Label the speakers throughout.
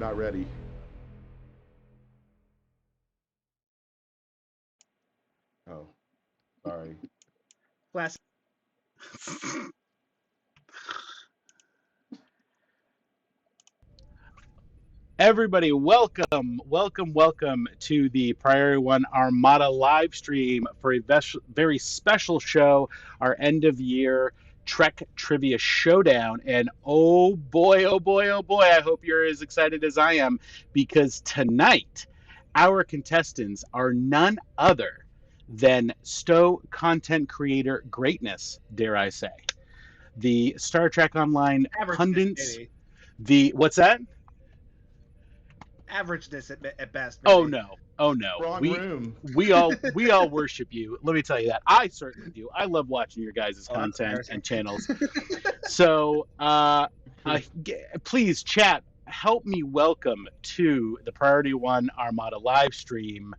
Speaker 1: not ready. Oh, sorry.
Speaker 2: Last.
Speaker 3: Everybody, welcome to the Priority One Armada live stream for a very special show, our end of year Trek Trivia Showdown. And oh boy, I hope you're as excited as I am, because tonight our contestants are none other than STU content creator greatness, dare I say. The Star Trek Online pundits. What's that?
Speaker 2: Averageness at best. Maybe.
Speaker 3: Oh no.
Speaker 1: Wrong room.
Speaker 3: We all worship you. Let me tell you that. I certainly do. I love watching your guys' content and channels. So please, chat, help me welcome to the Priority One Armada live stream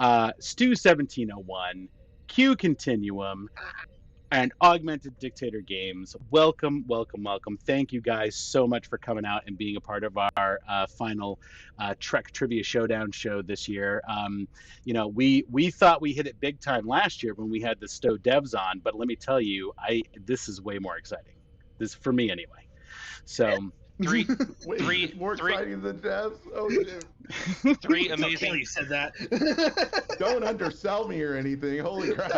Speaker 3: STU1701, KyuuContinuum, and Augmented Dictator Games. Welcome. Thank you guys so much for coming out and being a part of our final Trek Trivia Showdown show this year. We thought we hit it big time last year when we had the STU devs on, but let me tell you, this is way more exciting. This for me anyway. So.
Speaker 1: Three more exciting than devs. Oh shit!
Speaker 4: Three amazing.
Speaker 2: Okay, you said that.
Speaker 1: Don't undersell me or anything. Holy crap!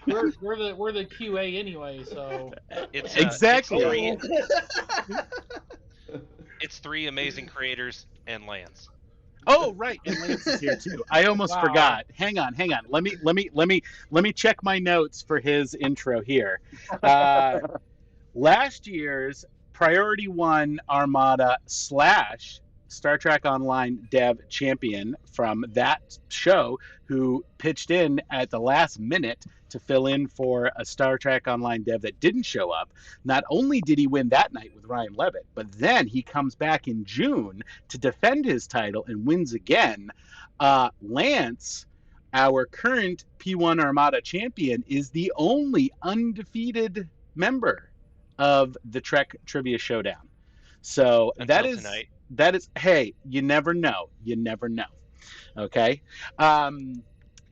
Speaker 5: we're the QA anyway, so
Speaker 4: It's
Speaker 3: exactly.
Speaker 4: It's three amazing creators and Lance.
Speaker 3: Oh right, and Lance is here too. I almost forgot. Hang on. Let me check my notes for his intro here. Last year's Priority One Armada / Star Trek Online dev champion from that show, who pitched in at the last minute to fill in for a Star Trek Online dev that didn't show up. Not only did he win that night with Ryan Levitt, but then he comes back in June to defend his title and wins again. Lance, our current P1 Armada champion, is the only undefeated member of the Trek Trivia Showdown. So that is hey, you never know. Okay. And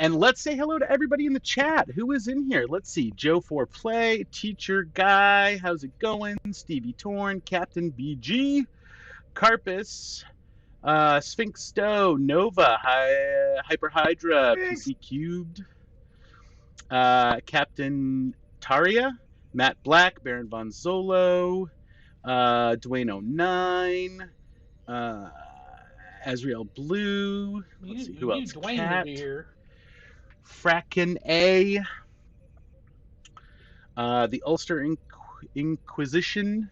Speaker 3: let's say hello to everybody in the chat who is in here. Let's see. Joe 4Play, Teacher Guy, how's it going? Stevie Torn, Captain BG, Carpus, Sphinx Stowe, Nova, Hyper Hydra, PC Cubed, Captain Taria, Matt Black, Baron Von Zolo, Dwayne09, Azrael Blue. Let's see who else.
Speaker 5: Dwayne
Speaker 3: Cat,
Speaker 5: here.
Speaker 3: Fracken A, the Ulster Inquisition,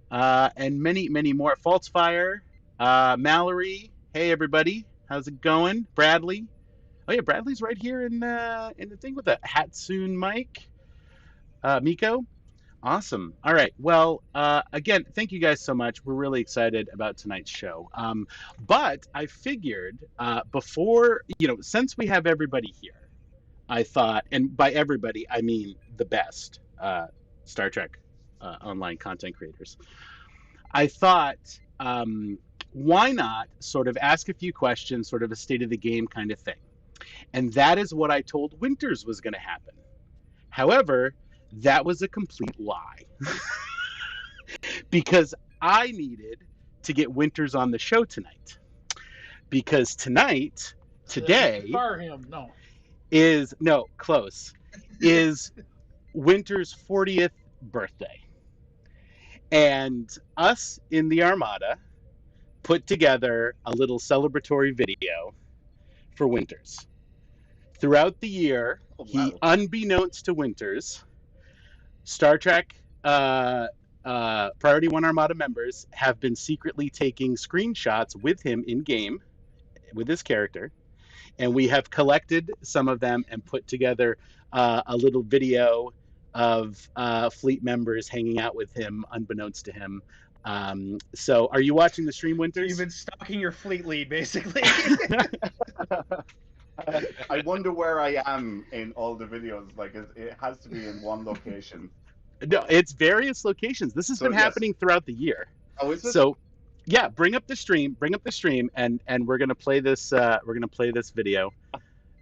Speaker 3: and many more. Falsefire, Mallory. Hey everybody, how's it going? Bradley. Oh yeah, Bradley's right here in the thing with the Hatsune Mike. Miko, awesome. All right. Well, again, thank you guys so much. We're really excited about tonight's show. But I figured before, since we have everybody here, I thought, and by everybody, I mean the best Star Trek online content creators. I thought, why not sort of ask a few questions, sort of a state of the game kind of thing. And that is what I told Winters was going to happen. However, that was a complete lie. Because I needed to get Winters on the show tonight. Because today, is Winters' 40th birthday. And us in the Armada put together a little celebratory video for Winters. Throughout the year, he, unbeknownst to Winters, Star Trek Priority One Armada members have been secretly taking screenshots with him in game, with his character, and we have collected some of them and put together a little video of fleet members hanging out with him, unbeknownst to him. So, are you watching the stream, Winters?
Speaker 2: You've been stalking your fleet lead, basically.
Speaker 6: I wonder where I am in all the videos. Like, it has to be in one location.
Speaker 3: No, it's various locations. This has been happening throughout the year.
Speaker 6: Oh, is it?
Speaker 3: So, Yeah, bring up the stream, and we're gonna play this. We're gonna play this video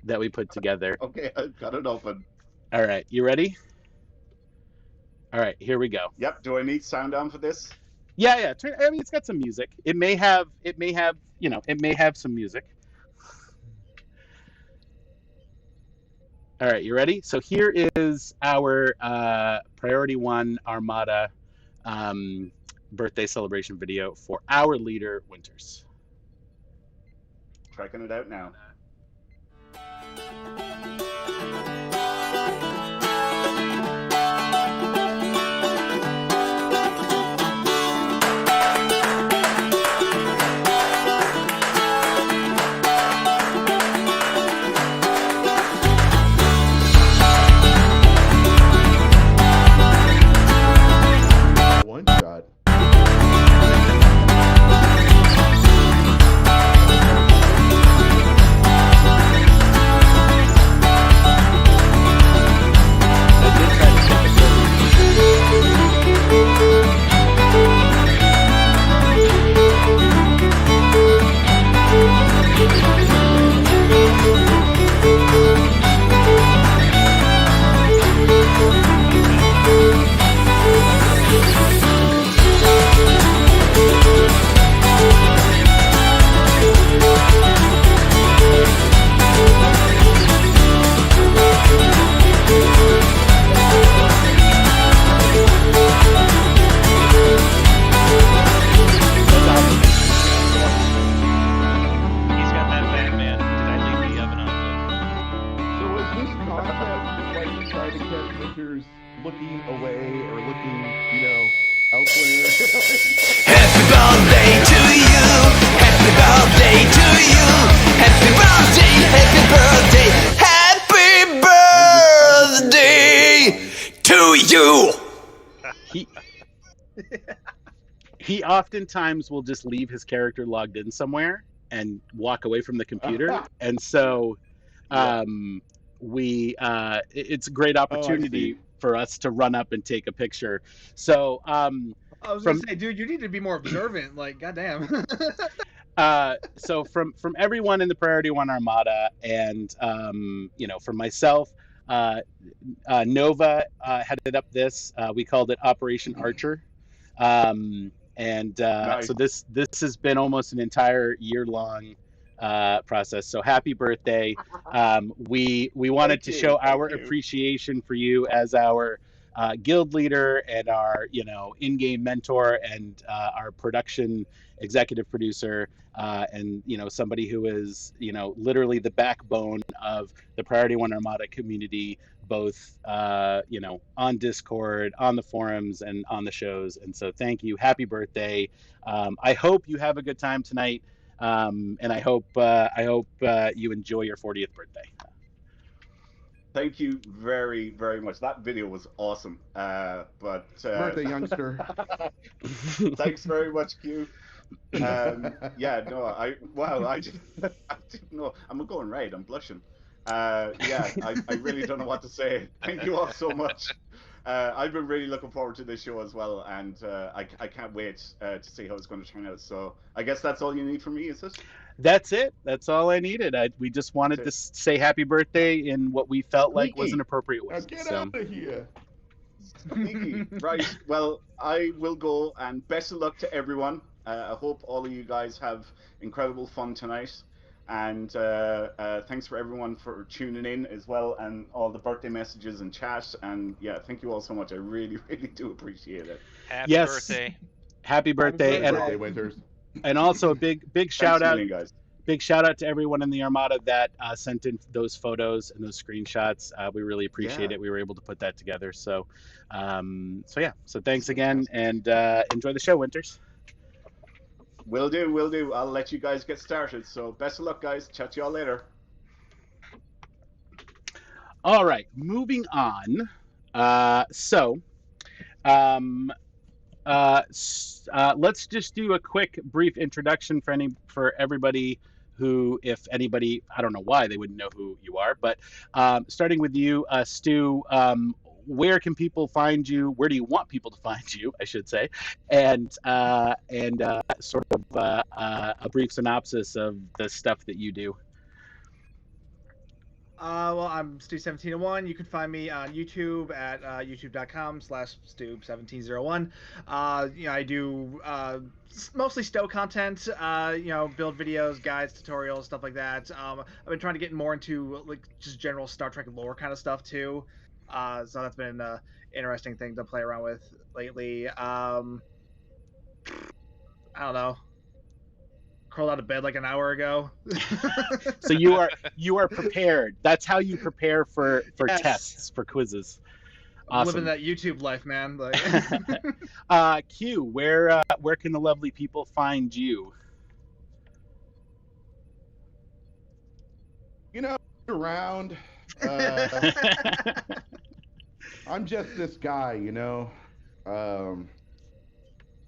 Speaker 3: that we put together.
Speaker 6: Okay, I've got it open.
Speaker 3: All right, you ready? All right, here we go.
Speaker 6: Yep. Do I need sound on for this?
Speaker 3: Yeah. I mean, it's got some music. It may have, you know, it may have some music. All right, you ready? So here is our Priority 1 Armada birthday celebration video for our leader, Winters.
Speaker 6: Tracking it out now.
Speaker 1: One shot.
Speaker 4: He's got that Batman. Did I leave the oven on
Speaker 1: So is this contest like trying to catch Winters looking away or looking, you know, elsewhere?
Speaker 7: Happy birthday to you. Happy birthday to you. Happy birthday, happy birthday, happy birthday to you.
Speaker 3: He oftentimes will just leave his character logged in somewhere and walk away from the computer, and so it's a great opportunity for us to run up and take a picture. So
Speaker 2: I was gonna say, dude, you need to be more observant. Like, goddamn.
Speaker 3: so from everyone in the Priority 1 Armada, and you know, from myself, Nova headed up this. We called it Operation Archer.
Speaker 6: Nice.
Speaker 3: So this has been almost an entire year-long process. So happy birthday! We wanted to show our appreciation for you as our guild leader and our, you know, in-game mentor and our production executive producer, and, you know, somebody who is, you know, literally the backbone of the Priority 1 Armada community, both you know, on Discord, on the forums, and on the shows. And so thank you. Happy birthday. I hope you have a good time tonight, and I hope you enjoy your 40th birthday.
Speaker 6: Thank you very, very much. That video was awesome.
Speaker 1: Birthday youngster.
Speaker 6: Thanks very much, Kyuu. Yeah, no, I didn't know. I'm going red. I'm blushing. Yeah, I really don't know what to say. Thank you all so much. I've been really looking forward to this show as well, and I can't wait to see how it's going to turn out. So I guess that's all you need from me, is it?
Speaker 3: That's it. That's all I needed. We just wanted to say happy birthday in what we felt like was an appropriate way.
Speaker 1: Now get out of here.
Speaker 6: Sneaky. Right. Well, I will go, and best of luck to everyone. I hope all of you guys have incredible fun tonight. And thanks for everyone for tuning in as well, and all the birthday messages and chat. And yeah, thank you all so much. I really, really do appreciate it.
Speaker 4: Happy birthday.
Speaker 3: Happy birthday.
Speaker 1: Happy birthday, Winters.
Speaker 3: And also a big shout out.
Speaker 6: Million, guys.
Speaker 3: Big shout out to everyone in the Armada that sent in those photos and those screenshots. We really appreciate it. We were able to put that together. So yeah. So thanks again, and enjoy the show, Winters.
Speaker 6: Will do. I'll let you guys get started. So best of luck, guys. Chat to y'all later.
Speaker 3: All right, moving on. Let's just do a quick, brief introduction for everybody who, if anybody, I don't know why they wouldn't know who you are, but starting with you, Stu. where can people find you? Where do you want people to find you, I should say? And sort of a brief synopsis of the stuff that you do.
Speaker 2: Well, I'm STU1701. You can find me on YouTube at youtube.com/STU1701. I do mostly STO content. Build videos, guides, tutorials, stuff like that. I've been trying to get more into just general Star Trek lore kind of stuff too. So that's been an interesting thing to play around with lately. I don't know. Crawled out of bed like an hour ago.
Speaker 3: So you are prepared. That's how you prepare for
Speaker 2: Yes.
Speaker 3: tests, for quizzes. Awesome.
Speaker 2: Living that YouTube life, man. Like...
Speaker 3: Kyuu, where can the lovely people find you?
Speaker 1: Around. I'm just this guy, for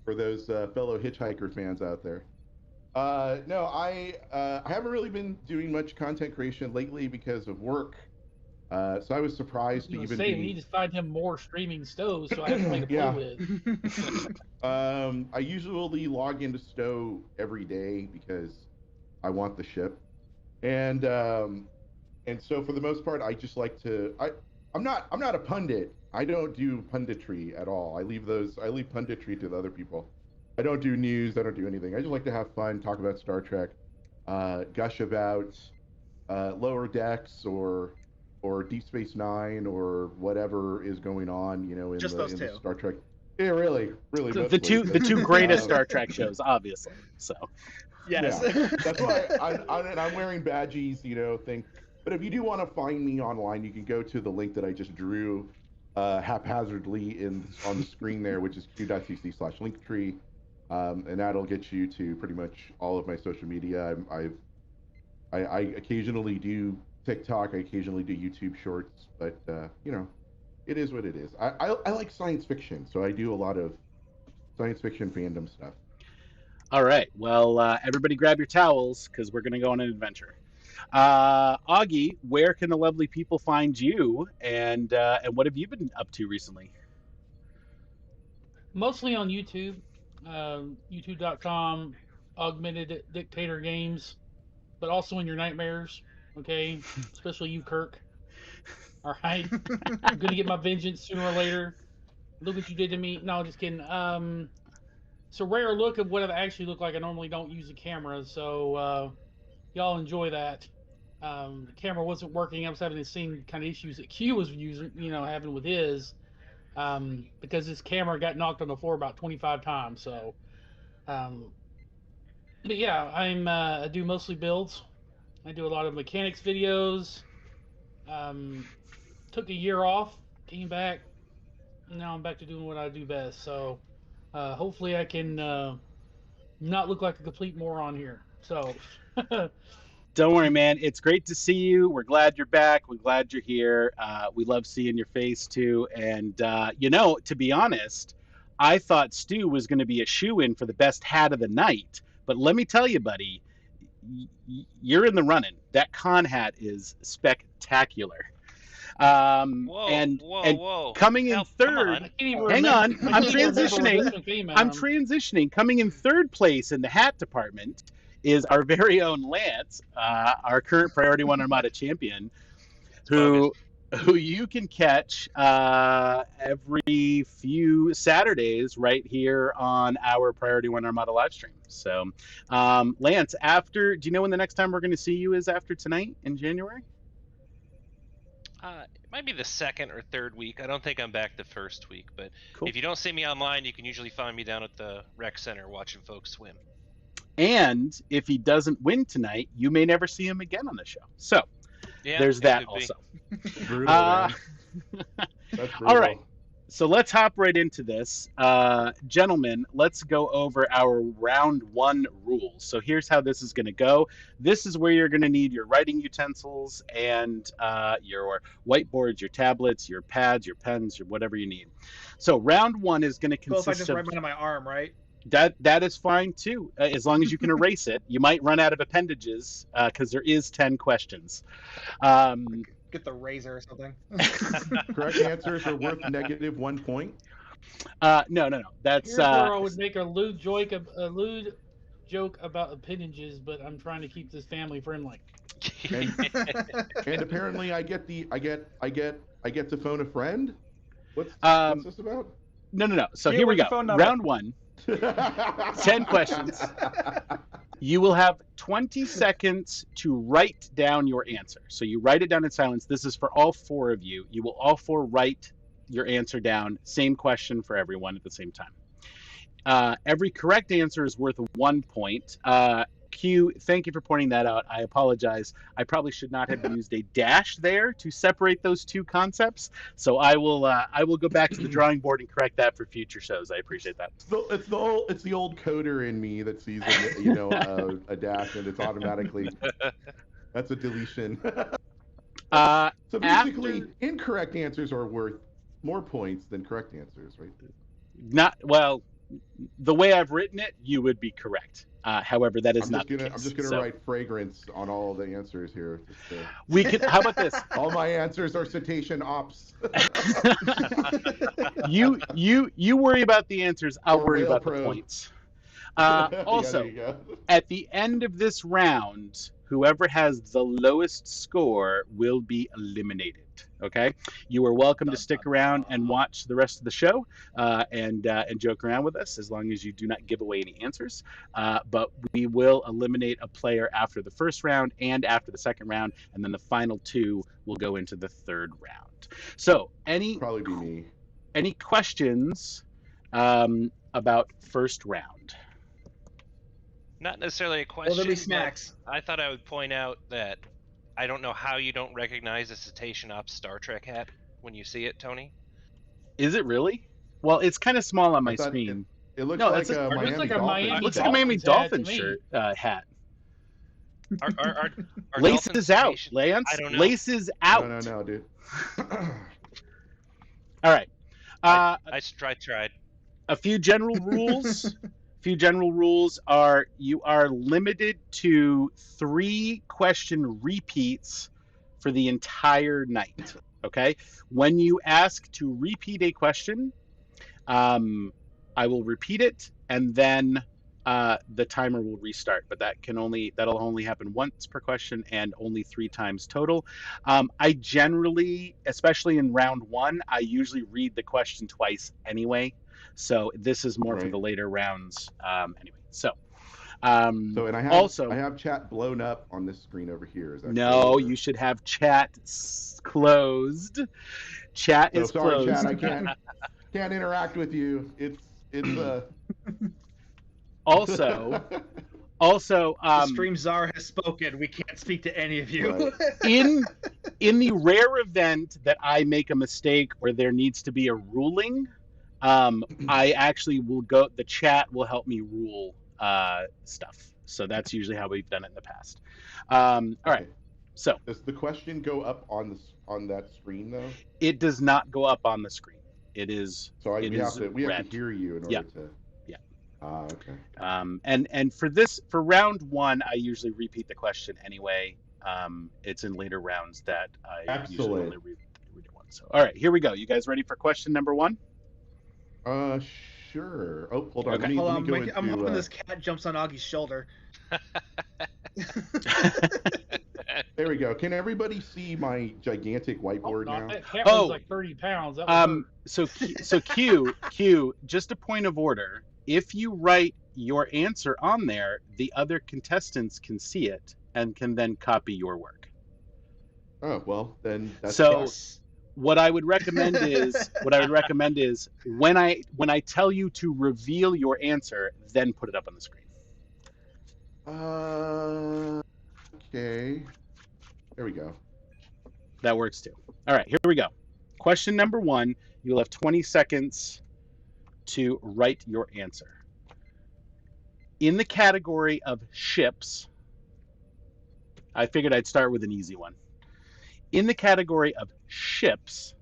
Speaker 1: those fellow hitchhiker fans out there. No, I haven't really been doing much content creation lately because of work. So I was surprised to even
Speaker 5: we need to find him more streaming stoves, so I have to make a play with.
Speaker 1: I usually log into Stow every day because I want the ship, and so for the most part, I just like to. I'm not a pundit. I don't do punditry at all. I leave punditry to the other people. I don't do news. I don't do anything. I just like to have fun, talk about Star Trek, gush about Lower Decks or Deep Space Nine or whatever is going on, in the Star Trek. Yeah, really.
Speaker 3: The two greatest Star Trek shows, obviously. So.
Speaker 2: Yes.
Speaker 1: Yeah. That's why I'm wearing badgies, thing. But if you do want to find me online, you can go to the link that I just drew haphazardly on the screen there, which is kyuu.cc/linktree. And that'll get you to pretty much all of my social media. I occasionally do TikTok, I occasionally do YouTube shorts, but it is what it is. I like science fiction, so I do a lot of science fiction fandom stuff.
Speaker 3: All right, well, everybody grab your towels because we're gonna go on an adventure. Augie, where can the lovely people find you, and what have you been up to recently?
Speaker 5: Mostly on YouTube. YouTube.com, Augmented Dictator games, but also in your nightmares, okay? Especially you, Kirk. All right? I'm gonna get my vengeance sooner or later. Look what you did to me. No, just kidding. It's a rare look of what I actually look like. I normally don't use a camera, so y'all enjoy that. The camera wasn't working. I was having the same kind of issues that Kyuu was having with his. Because his camera got knocked on the floor about 25 times. So, but yeah, I do mostly builds. I do a lot of mechanics videos. Took a year off, came back. Now I'm back to doing what I do best. So, hopefully I can not look like a complete moron here. So.
Speaker 3: Don't worry, man. It's great to see you. We're glad you're back. We're glad you're here. We love seeing your face, too. And, to be honest, I thought Stu was going to be a shoo-in for the best hat of the night. But let me tell you, buddy, you're in the running. That con hat is spectacular.
Speaker 4: Whoa.
Speaker 3: Coming in third, hang on, I'm transitioning. Coming in third place in the hat department is our very own Lance, our current Priority 1 Armada champion, who you can catch every few Saturdays right here on our Priority 1 Armada live stream. So, Lance, do you know when the next time we're going to see you is after tonight in January?
Speaker 4: It might be the second or third week. I don't think I'm back the first week, but
Speaker 3: Cool.
Speaker 4: If you don't see me online, you can usually find me down at the rec center watching folks swim.
Speaker 3: And if he doesn't win tonight, you may never see him again on the show. So there's that also.
Speaker 1: Brutal, man. That's brutal.
Speaker 3: All right. So let's hop right into this. Gentlemen, let's go over our round 1 rules. So here's how this is going to go. This is where you're going to need your writing utensils and your whiteboards, your tablets, your pads, your pens, your whatever you need. So round 1 is going to consist
Speaker 2: Well, if I just write mine on my arm, right?
Speaker 3: That is fine too, as long as you can erase it. You might run out of appendages because there is 10 questions.
Speaker 2: Get the razor or something.
Speaker 1: Correct answers are worth -1 point.
Speaker 3: No. That's
Speaker 5: Here's where I would make a lewd joke about appendages, but I'm trying to keep this family friendly.
Speaker 1: And apparently I get to phone a friend. What's this about?
Speaker 3: No. So
Speaker 6: Yeah,
Speaker 3: here we
Speaker 6: what's
Speaker 3: go.
Speaker 6: your phone number?
Speaker 3: Round 1. 10 questions. You will have 20 seconds to write down your answer. So you write it down in silence. This is for all 4 of you. You will all 4 write your answer down. Same question for everyone at the same time. Every correct answer is worth 1 point. Kyuu, thank you for pointing that out. I apologize. I probably should not have used a dash there to separate those 2 concepts. So I will go back to the drawing board and correct that for future shows. I appreciate that.
Speaker 1: It's the old coder in me that sees a dash and it's automatically that's a deletion. So basically, incorrect answers are worth more points than correct answers, right?
Speaker 3: Not well. The way I've written it, you would be correct. However, that is not the case.
Speaker 1: I'm just gonna write fragrance on all the answers here.
Speaker 3: We could. How about this?
Speaker 1: All my answers are cetacean ops.
Speaker 3: You worry about the answers. I'll worry about the
Speaker 1: probe.
Speaker 3: points. Also, at the end of this round, whoever has the lowest score will be eliminated. Okay, you are welcome to stick around and watch the rest of the show and joke around with us as long as you do not give away any answers. But we will eliminate a player after the first round and after the second round, and then the final 2 will go into the third round. So,
Speaker 1: probably be me.
Speaker 3: Any questions about first round?
Speaker 4: Not necessarily a question.
Speaker 2: Well, there'll be snacks.
Speaker 4: I thought I would point out that I don't know how you don't recognize a Cetacean Ops Star Trek hat when you see it, Tony.
Speaker 3: Is it really? Well, it's kind of small on my screen.
Speaker 1: It looks
Speaker 3: No,
Speaker 1: like
Speaker 3: it's
Speaker 1: a Miami Dolphins.
Speaker 3: It looks like a Miami Dolphins shirt hat.
Speaker 4: Are
Speaker 3: Laces out, Lance.
Speaker 4: I don't know.
Speaker 3: Laces out.
Speaker 1: No, dude.
Speaker 3: All right.
Speaker 4: I tried.
Speaker 3: A few general rules. Are you are limited to 3 question repeats for the entire night. Okay. When you ask to repeat a question, I will repeat it and then the timer will restart. But that'll only happen once per question and only 3 times total. I generally, especially in round 1, I usually read the question twice anyway. So this is more for the later rounds. Anyway, so
Speaker 1: and I have chat blown up on this screen over here. Is that
Speaker 3: no? You should have chat closed. Chat is
Speaker 1: sorry,
Speaker 3: closed.
Speaker 1: Chat, I can't interact with you. It's
Speaker 3: Also,
Speaker 2: the stream czar has spoken. We can't speak to any of you.
Speaker 3: Right. in the rare event that I make a mistake or there needs to be a ruling, I actually will go. The chat will help me rule stuff. So that's usually how we've done it in the past. All right. So
Speaker 1: does the question go up on that screen though?
Speaker 3: It does not go up on the screen. It is.
Speaker 1: So we have to hear you in order to. Okay.
Speaker 3: And for round 1, I usually repeat the question anyway. It's in later rounds that I usually only read one. So all right, here we go. You guys ready for question number 1?
Speaker 1: Sure. Oh, hold on.
Speaker 3: Okay.
Speaker 1: Let me go into,
Speaker 2: I'm hoping this cat jumps on Augie's shoulder.
Speaker 1: There we go. Can everybody see my gigantic whiteboard now?
Speaker 5: That cat was like 30 pounds. That was
Speaker 3: so Kyuu, just a point of order. If you write your answer on there, the other contestants can see it and can then copy your work.
Speaker 1: Oh, well, then that's
Speaker 3: so. What I would recommend is when I tell you to reveal your answer, then put it up on the screen.
Speaker 1: Okay. There we go.
Speaker 3: That works too. All right, here we go. Question number 1. You'll have 20 seconds to write your answer. In the category of ships, I figured I'd start with an easy one. In the category of ships,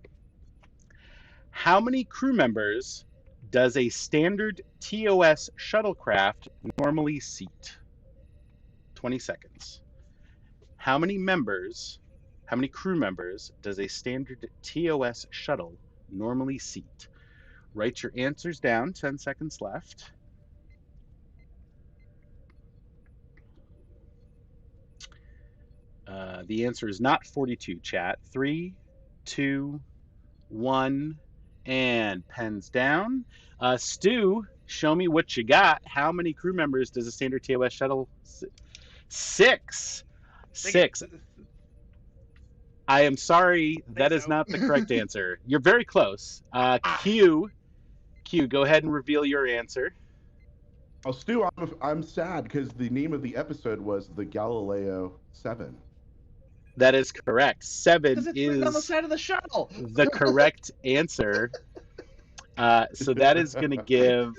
Speaker 3: how many crew members does a standard TOS shuttlecraft normally seat? 20 seconds. How many members How many crew members does a standard TOS shuttle normally seat? Write your answers down. 10 seconds left. The answer is not 42, chat. 3, 2, 1, and pens down. Stu, show me what you got. How many crew members does a standard TOS shuttle? 6. 6. I am sorry, that is not the correct answer. You're very close. Kyuu, go ahead and reveal your answer.
Speaker 1: Oh, Stu, I'm sad because the name of the episode was the Galileo 7.
Speaker 3: That is correct. 7
Speaker 2: Because it's written on the
Speaker 3: is
Speaker 2: side of the shuttle.
Speaker 3: the correct answer. So that is going to give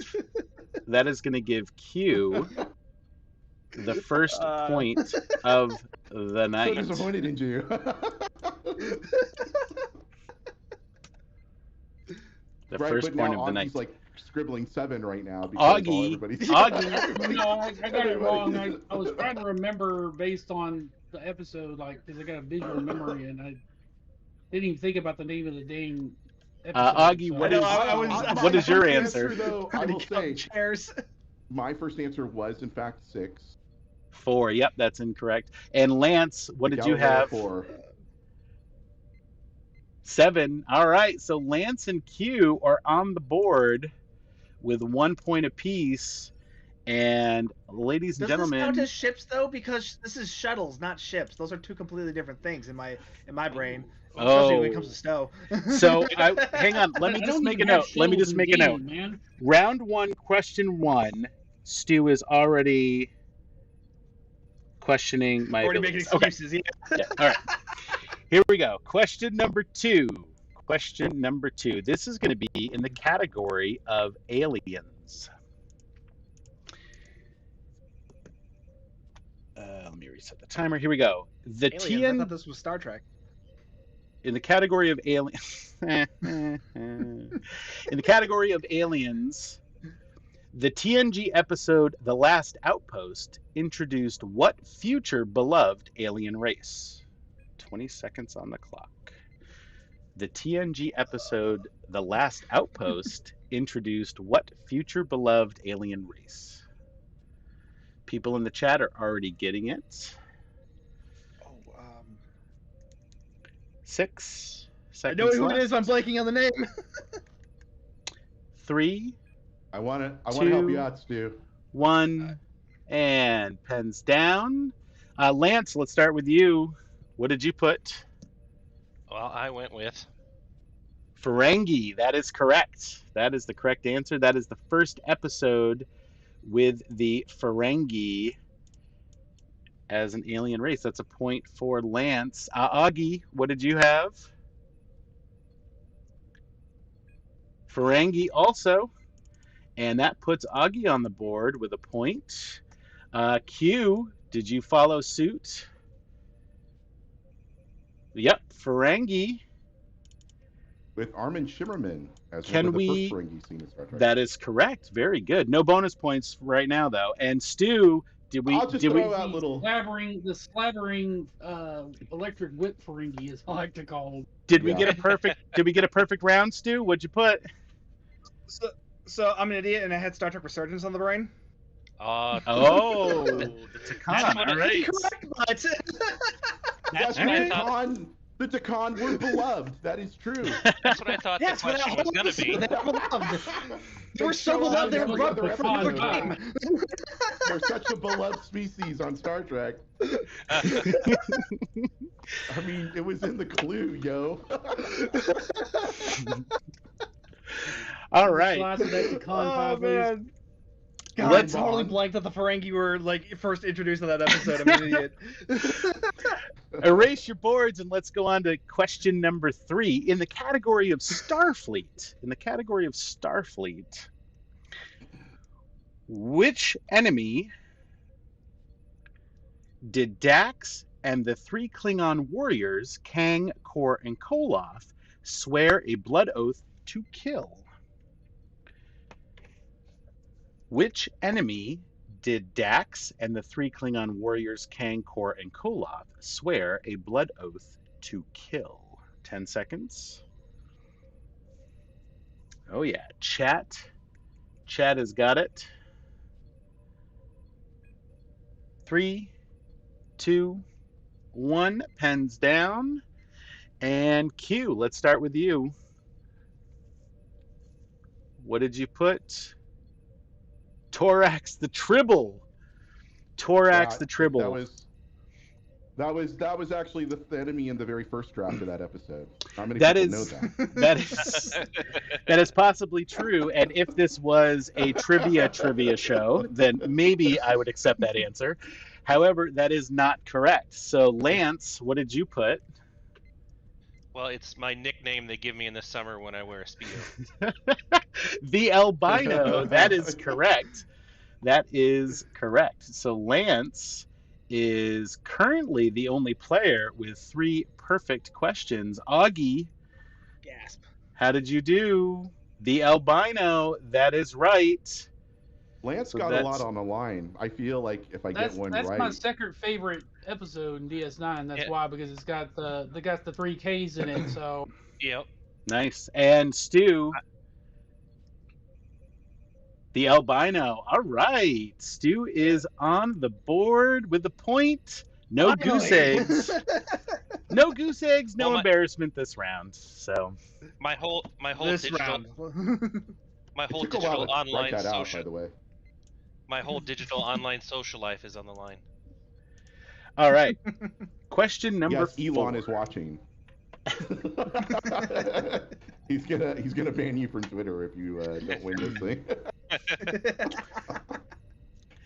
Speaker 3: Kyuu the first point of the
Speaker 1: So
Speaker 3: night.
Speaker 1: disappointed in you.
Speaker 3: The
Speaker 1: Right,
Speaker 3: first
Speaker 1: but
Speaker 3: point
Speaker 1: now
Speaker 3: of the night.
Speaker 1: Augie's like scribbling 7 right now because all
Speaker 3: Augie,
Speaker 1: everybody's
Speaker 3: Augie.
Speaker 5: No, I got it wrong. I was trying to remember based on the episode, like, because I got a visual memory and I didn't even think about the name of the dame episode.
Speaker 3: Augie,
Speaker 5: so-
Speaker 3: what is your answer?
Speaker 1: Though, I
Speaker 2: Trying to
Speaker 1: will
Speaker 2: count
Speaker 1: say,
Speaker 2: chairs.
Speaker 1: my first answer was in fact 6.
Speaker 3: 4. Yep, that's incorrect. And Lance, what did you have?
Speaker 1: 4.
Speaker 3: 7. All right, so Lance and Kyuu are on the board with 1 point apiece. And ladies and
Speaker 2: Does this count
Speaker 3: gentlemen,
Speaker 2: as ships though? Because this is shuttles, not ships. Those are two completely different things in my brain. Especially when it comes to snow.
Speaker 3: So hang on. Let me
Speaker 5: I
Speaker 3: just
Speaker 5: don't
Speaker 3: make a
Speaker 5: even have
Speaker 3: note. Let me
Speaker 5: shells
Speaker 3: just
Speaker 5: in
Speaker 3: make a
Speaker 5: game,
Speaker 3: note.
Speaker 5: man.
Speaker 3: Round 1, question 1. Stu is already questioning my
Speaker 2: Already making
Speaker 3: abilities.
Speaker 2: excuses. Yeah.
Speaker 3: Yeah. All right. Here we go. Question number 2. Question number 2. This is going to be in the category of aliens. Let me reset the timer. Here we go. The
Speaker 2: Aliens. I thought this was Star Trek.
Speaker 3: in the category of aliens. In the category of aliens, the TNG episode "The Last Outpost" introduced what future beloved alien race? 20 seconds on the clock. The TNG episode "The Last Outpost" introduced what future beloved alien race? People in the chat are already getting it. 6
Speaker 2: I
Speaker 3: seconds
Speaker 2: know who
Speaker 3: left.
Speaker 2: it is. I'm blanking on the name.
Speaker 3: 3,
Speaker 1: I want to help
Speaker 3: 2,
Speaker 1: you out, Stu.
Speaker 3: 1, and pens down. Lance, let's start with you. What did you put?
Speaker 4: Well, I went with
Speaker 3: Ferengi. That is correct. That is the correct answer. That is the first episode with the Ferengi as an alien race. That's a point for Lance. Augie, what did you have? Ferengi also. And that puts Augie on the board with a point. Kyuu, did you follow suit? Yep, Ferengi.
Speaker 1: With Armin Shimmerman as
Speaker 3: Can
Speaker 1: one of the
Speaker 3: we-
Speaker 1: first Ferengi seen in Star Trek.
Speaker 3: That is correct. Very good. No bonus points right now, though. And Stu,
Speaker 1: I'll just throw out little.
Speaker 5: The slabbering electric whip Ferengi is I like to call.
Speaker 3: did we
Speaker 1: Yeah.
Speaker 3: get a perfect? Did we get a perfect round, Stu? What'd you put?
Speaker 2: So I'm an idiot and I had Star Trek Resurgence on the brain.
Speaker 3: Oh, the Takan.
Speaker 4: what
Speaker 3: All
Speaker 4: I-
Speaker 3: right.
Speaker 2: Correct, but
Speaker 1: That's
Speaker 4: what I
Speaker 1: the
Speaker 4: thought.
Speaker 1: Takan. The Takan were beloved. That is true.
Speaker 4: That's what I thought
Speaker 2: yes,
Speaker 4: the
Speaker 2: but
Speaker 4: question was going to be.
Speaker 2: they were beloved. They were so
Speaker 1: show up
Speaker 2: beloved they
Speaker 1: every
Speaker 2: were
Speaker 1: other
Speaker 2: brought from another
Speaker 1: episode.
Speaker 2: game.
Speaker 1: They're such a beloved species on Star Trek. I mean, it was in the clue, yo.
Speaker 3: All right.
Speaker 5: Slice of that Takan
Speaker 2: Oh
Speaker 5: pie, please.
Speaker 2: man. God,
Speaker 3: Let's-
Speaker 2: I totally blanked that the Ferengi were like first introduced in that episode. I'm an idiot.
Speaker 3: Erase your boards and let's go on to question number 3 in the category of Starfleet. Which enemy did Dax and the 3 Klingon warriors, Kang, Kor, and Koloth, swear a blood oath to kill? Which enemy did Dax and the 3 Klingon warriors, Kang, Kor, and Koloth, swear a blood oath to kill. 10 seconds. Oh yeah, chat has got it. 3, 2, 1, pens down. And Kyuu, let's start with you. What did you put? Torax the Tribble. Torax the Tribble.
Speaker 1: That was actually the enemy in the very first draft of that episode. Not many
Speaker 3: That
Speaker 1: people
Speaker 3: is
Speaker 1: know that.
Speaker 3: that is possibly true. And if this was a trivia show, then maybe I would accept that answer. However, that is not correct. So Lance, what did you put?
Speaker 4: Well, it's my nickname they give me in the summer when I wear a Speedo.
Speaker 3: The albino. That is correct. That is correct. So Lance is currently the only player with 3 perfect questions. Augie,
Speaker 2: Gasp.
Speaker 3: how did you do? The albino. That is right.
Speaker 1: Lance got a lot on the line. I feel like if I get one
Speaker 5: that's
Speaker 1: right.
Speaker 5: my second favorite episode in DS9. That's why, because it's got the 3 Ks in it. So
Speaker 4: Yep.
Speaker 3: Nice. And Stu, the albino. All right. Stu is on the board with the point. No goose eggs. No goose eggs, no embarrassment this round. So
Speaker 4: My whole
Speaker 2: This
Speaker 4: digital
Speaker 2: round.
Speaker 4: my whole
Speaker 1: It took a while
Speaker 4: digital
Speaker 1: to
Speaker 4: online
Speaker 1: write that out, by
Speaker 4: social
Speaker 1: the way.
Speaker 4: my whole digital online social life is on the line.
Speaker 3: all right. Question number
Speaker 1: Yes,
Speaker 3: 4.
Speaker 1: Elon is watching. he's gonna ban you from Twitter if you don't win this thing.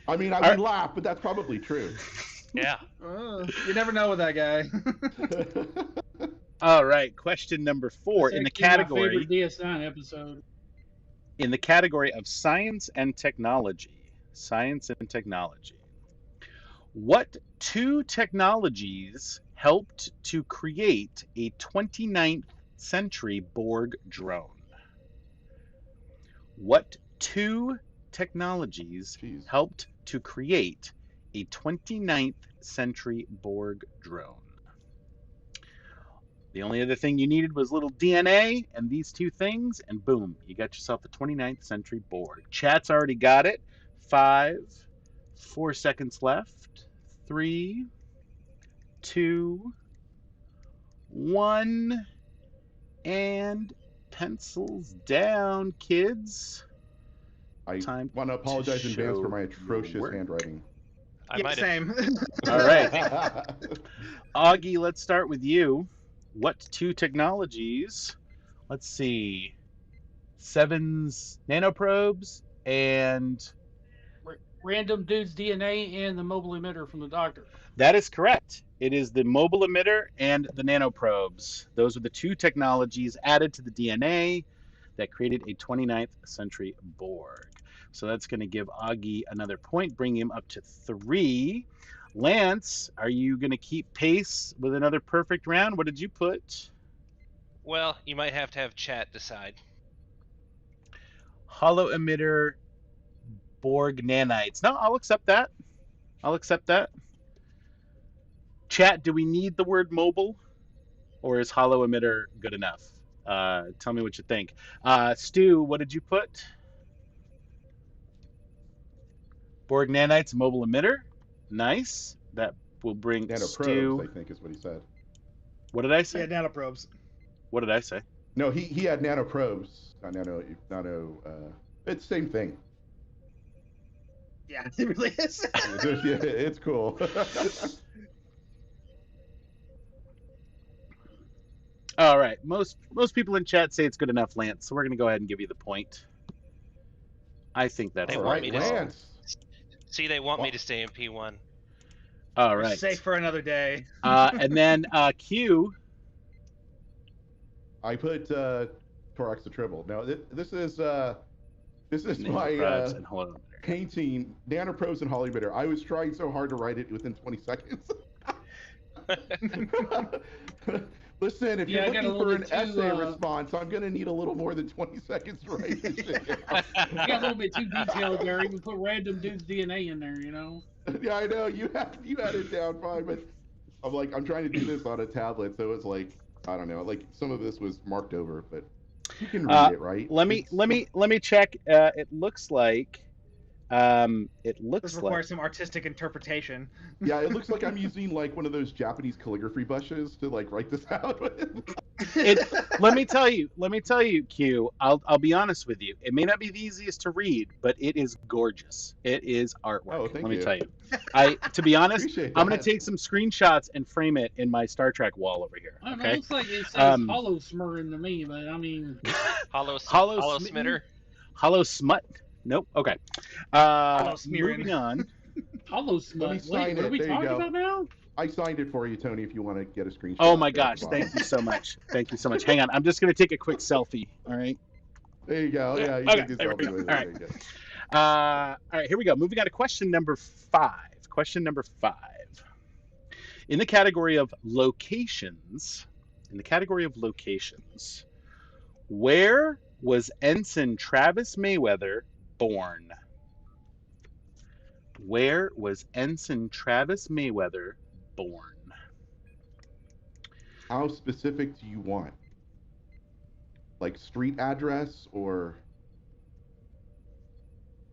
Speaker 1: I mean, I would laugh, but that's probably true.
Speaker 4: Yeah.
Speaker 2: You never know with that guy.
Speaker 3: All right. Question number 4
Speaker 5: That's
Speaker 3: in the
Speaker 5: actually my
Speaker 3: category
Speaker 5: favorite DS9 episode.
Speaker 3: in the category of science and technology. Science and technology. What 2 technologies helped to create a 29th century Borg drone? What 2 technologies
Speaker 1: Jeez.
Speaker 3: helped to create a 29th century Borg drone? The only other thing you needed was a little DNA and these 2 things, and boom, you got yourself a 29th century Borg. Chat's already got it. 5, 4 seconds left. 3, 2, 1, and pencils down, kids.
Speaker 1: I
Speaker 3: Time
Speaker 1: want to apologize in advance for my
Speaker 3: show
Speaker 1: atrocious
Speaker 3: your work.
Speaker 1: handwriting.
Speaker 4: I
Speaker 2: Yeah,
Speaker 4: might have
Speaker 2: same.
Speaker 3: All right. Augie, let's start with you. What 2 technologies? Let's see. Seven's nanoprobes and
Speaker 5: Random dude's DNA and the mobile emitter from the doctor.
Speaker 3: that is correct. It is the mobile emitter and the nanoprobes. Those are the 2 technologies added to the DNA that created a 29th century Borg. So that's going to give Augie another point, bring him up to 3. Lance, are you going to keep pace with another perfect round? What did you put?
Speaker 4: Well, you might have to have chat decide.
Speaker 3: Hollow emitter Borg nanites. No, I'll accept that. I'll accept that. Chat, do we need the word mobile? Or is hollow emitter good enough? Tell me what you think. Stu, what did you put? Borg nanites, mobile emitter. Nice. That will bring
Speaker 1: Nanoprobes,
Speaker 3: Stu.
Speaker 1: I think is what he said.
Speaker 3: What did I say?
Speaker 2: Yeah, nanoprobes.
Speaker 3: What did I say?
Speaker 1: No, he had nanoprobes, not nano. It's the same thing.
Speaker 2: Yeah, it really is.
Speaker 1: Yeah, it's cool.
Speaker 3: All right. Most people in chat say it's good enough, Lance. So we're gonna go ahead and give you the point. I think that's
Speaker 4: They
Speaker 1: All
Speaker 3: all
Speaker 4: want
Speaker 1: right,
Speaker 4: me to-
Speaker 1: Lance.
Speaker 4: See, they want me to stay in P1.
Speaker 3: All right.
Speaker 2: Safe for another day.
Speaker 3: And then Kyuu.
Speaker 1: I put Torax the Tribble. Now this is my
Speaker 3: Nanoprobes and hollow emitter.
Speaker 1: painting nanoprobes and Hollywood. I was trying so hard to write it within 20 seconds. Listen, if
Speaker 5: Yeah, I
Speaker 1: you're
Speaker 5: got a
Speaker 1: looking for
Speaker 5: little
Speaker 1: an
Speaker 5: bit too,
Speaker 1: essay response, I'm gonna need a little more than 20 seconds to write this thing.
Speaker 5: You got a little bit too detailed there. Even put random dude's DNA in there, you know.
Speaker 1: Yeah, I know you had it down fine, but I'm trying to do this on a tablet, so it's like, I don't know, like some of this was marked over, but you can read it, right?
Speaker 3: Let me check. It looks like.
Speaker 2: This requires some artistic interpretation.
Speaker 1: Yeah, it looks like I'm using like one of those Japanese calligraphy brushes to like write this out with.
Speaker 3: Let me tell you, Kyuu. I'll be honest with you. It may not be the easiest to read, but it is gorgeous. It is artwork.
Speaker 1: Oh, thank
Speaker 3: Let me
Speaker 1: you.
Speaker 3: tell you. To be honest,
Speaker 1: Appreciate
Speaker 3: I'm gonna
Speaker 1: that.
Speaker 3: take some screenshots and frame it in my Star Trek wall over here.
Speaker 5: I don't know,
Speaker 3: Okay.
Speaker 5: it looks like it says hollow smurring to me, but I mean,
Speaker 3: Hollow
Speaker 4: Smitter.
Speaker 3: Hollow smut. Nope. Okay.
Speaker 2: smearing.
Speaker 3: Moving on.
Speaker 5: hollow smut.
Speaker 1: me
Speaker 5: Wait,
Speaker 1: sign
Speaker 5: what are
Speaker 1: it.
Speaker 5: we
Speaker 1: There you
Speaker 5: talking
Speaker 1: go.
Speaker 5: about now?
Speaker 1: I signed it for you, Tony, if you want to get a screenshot.
Speaker 3: Oh my
Speaker 1: there at
Speaker 3: gosh!
Speaker 1: the bottom.
Speaker 3: Thank you so much. Thank you so much. Hang on. I'm just gonna take a quick selfie. All right.
Speaker 1: There you go. Yeah, you
Speaker 3: Okay,
Speaker 1: can do
Speaker 3: there we
Speaker 1: selfie
Speaker 3: go.
Speaker 1: with it.
Speaker 3: All
Speaker 1: There
Speaker 3: right.
Speaker 1: you go.
Speaker 3: All right, here we go. Moving on to question number 5. Question number 5. In the category of locations, where was Ensign Travis Mayweather born? Where was Ensign Travis Mayweather born?
Speaker 1: How specific do you want? Like street address or?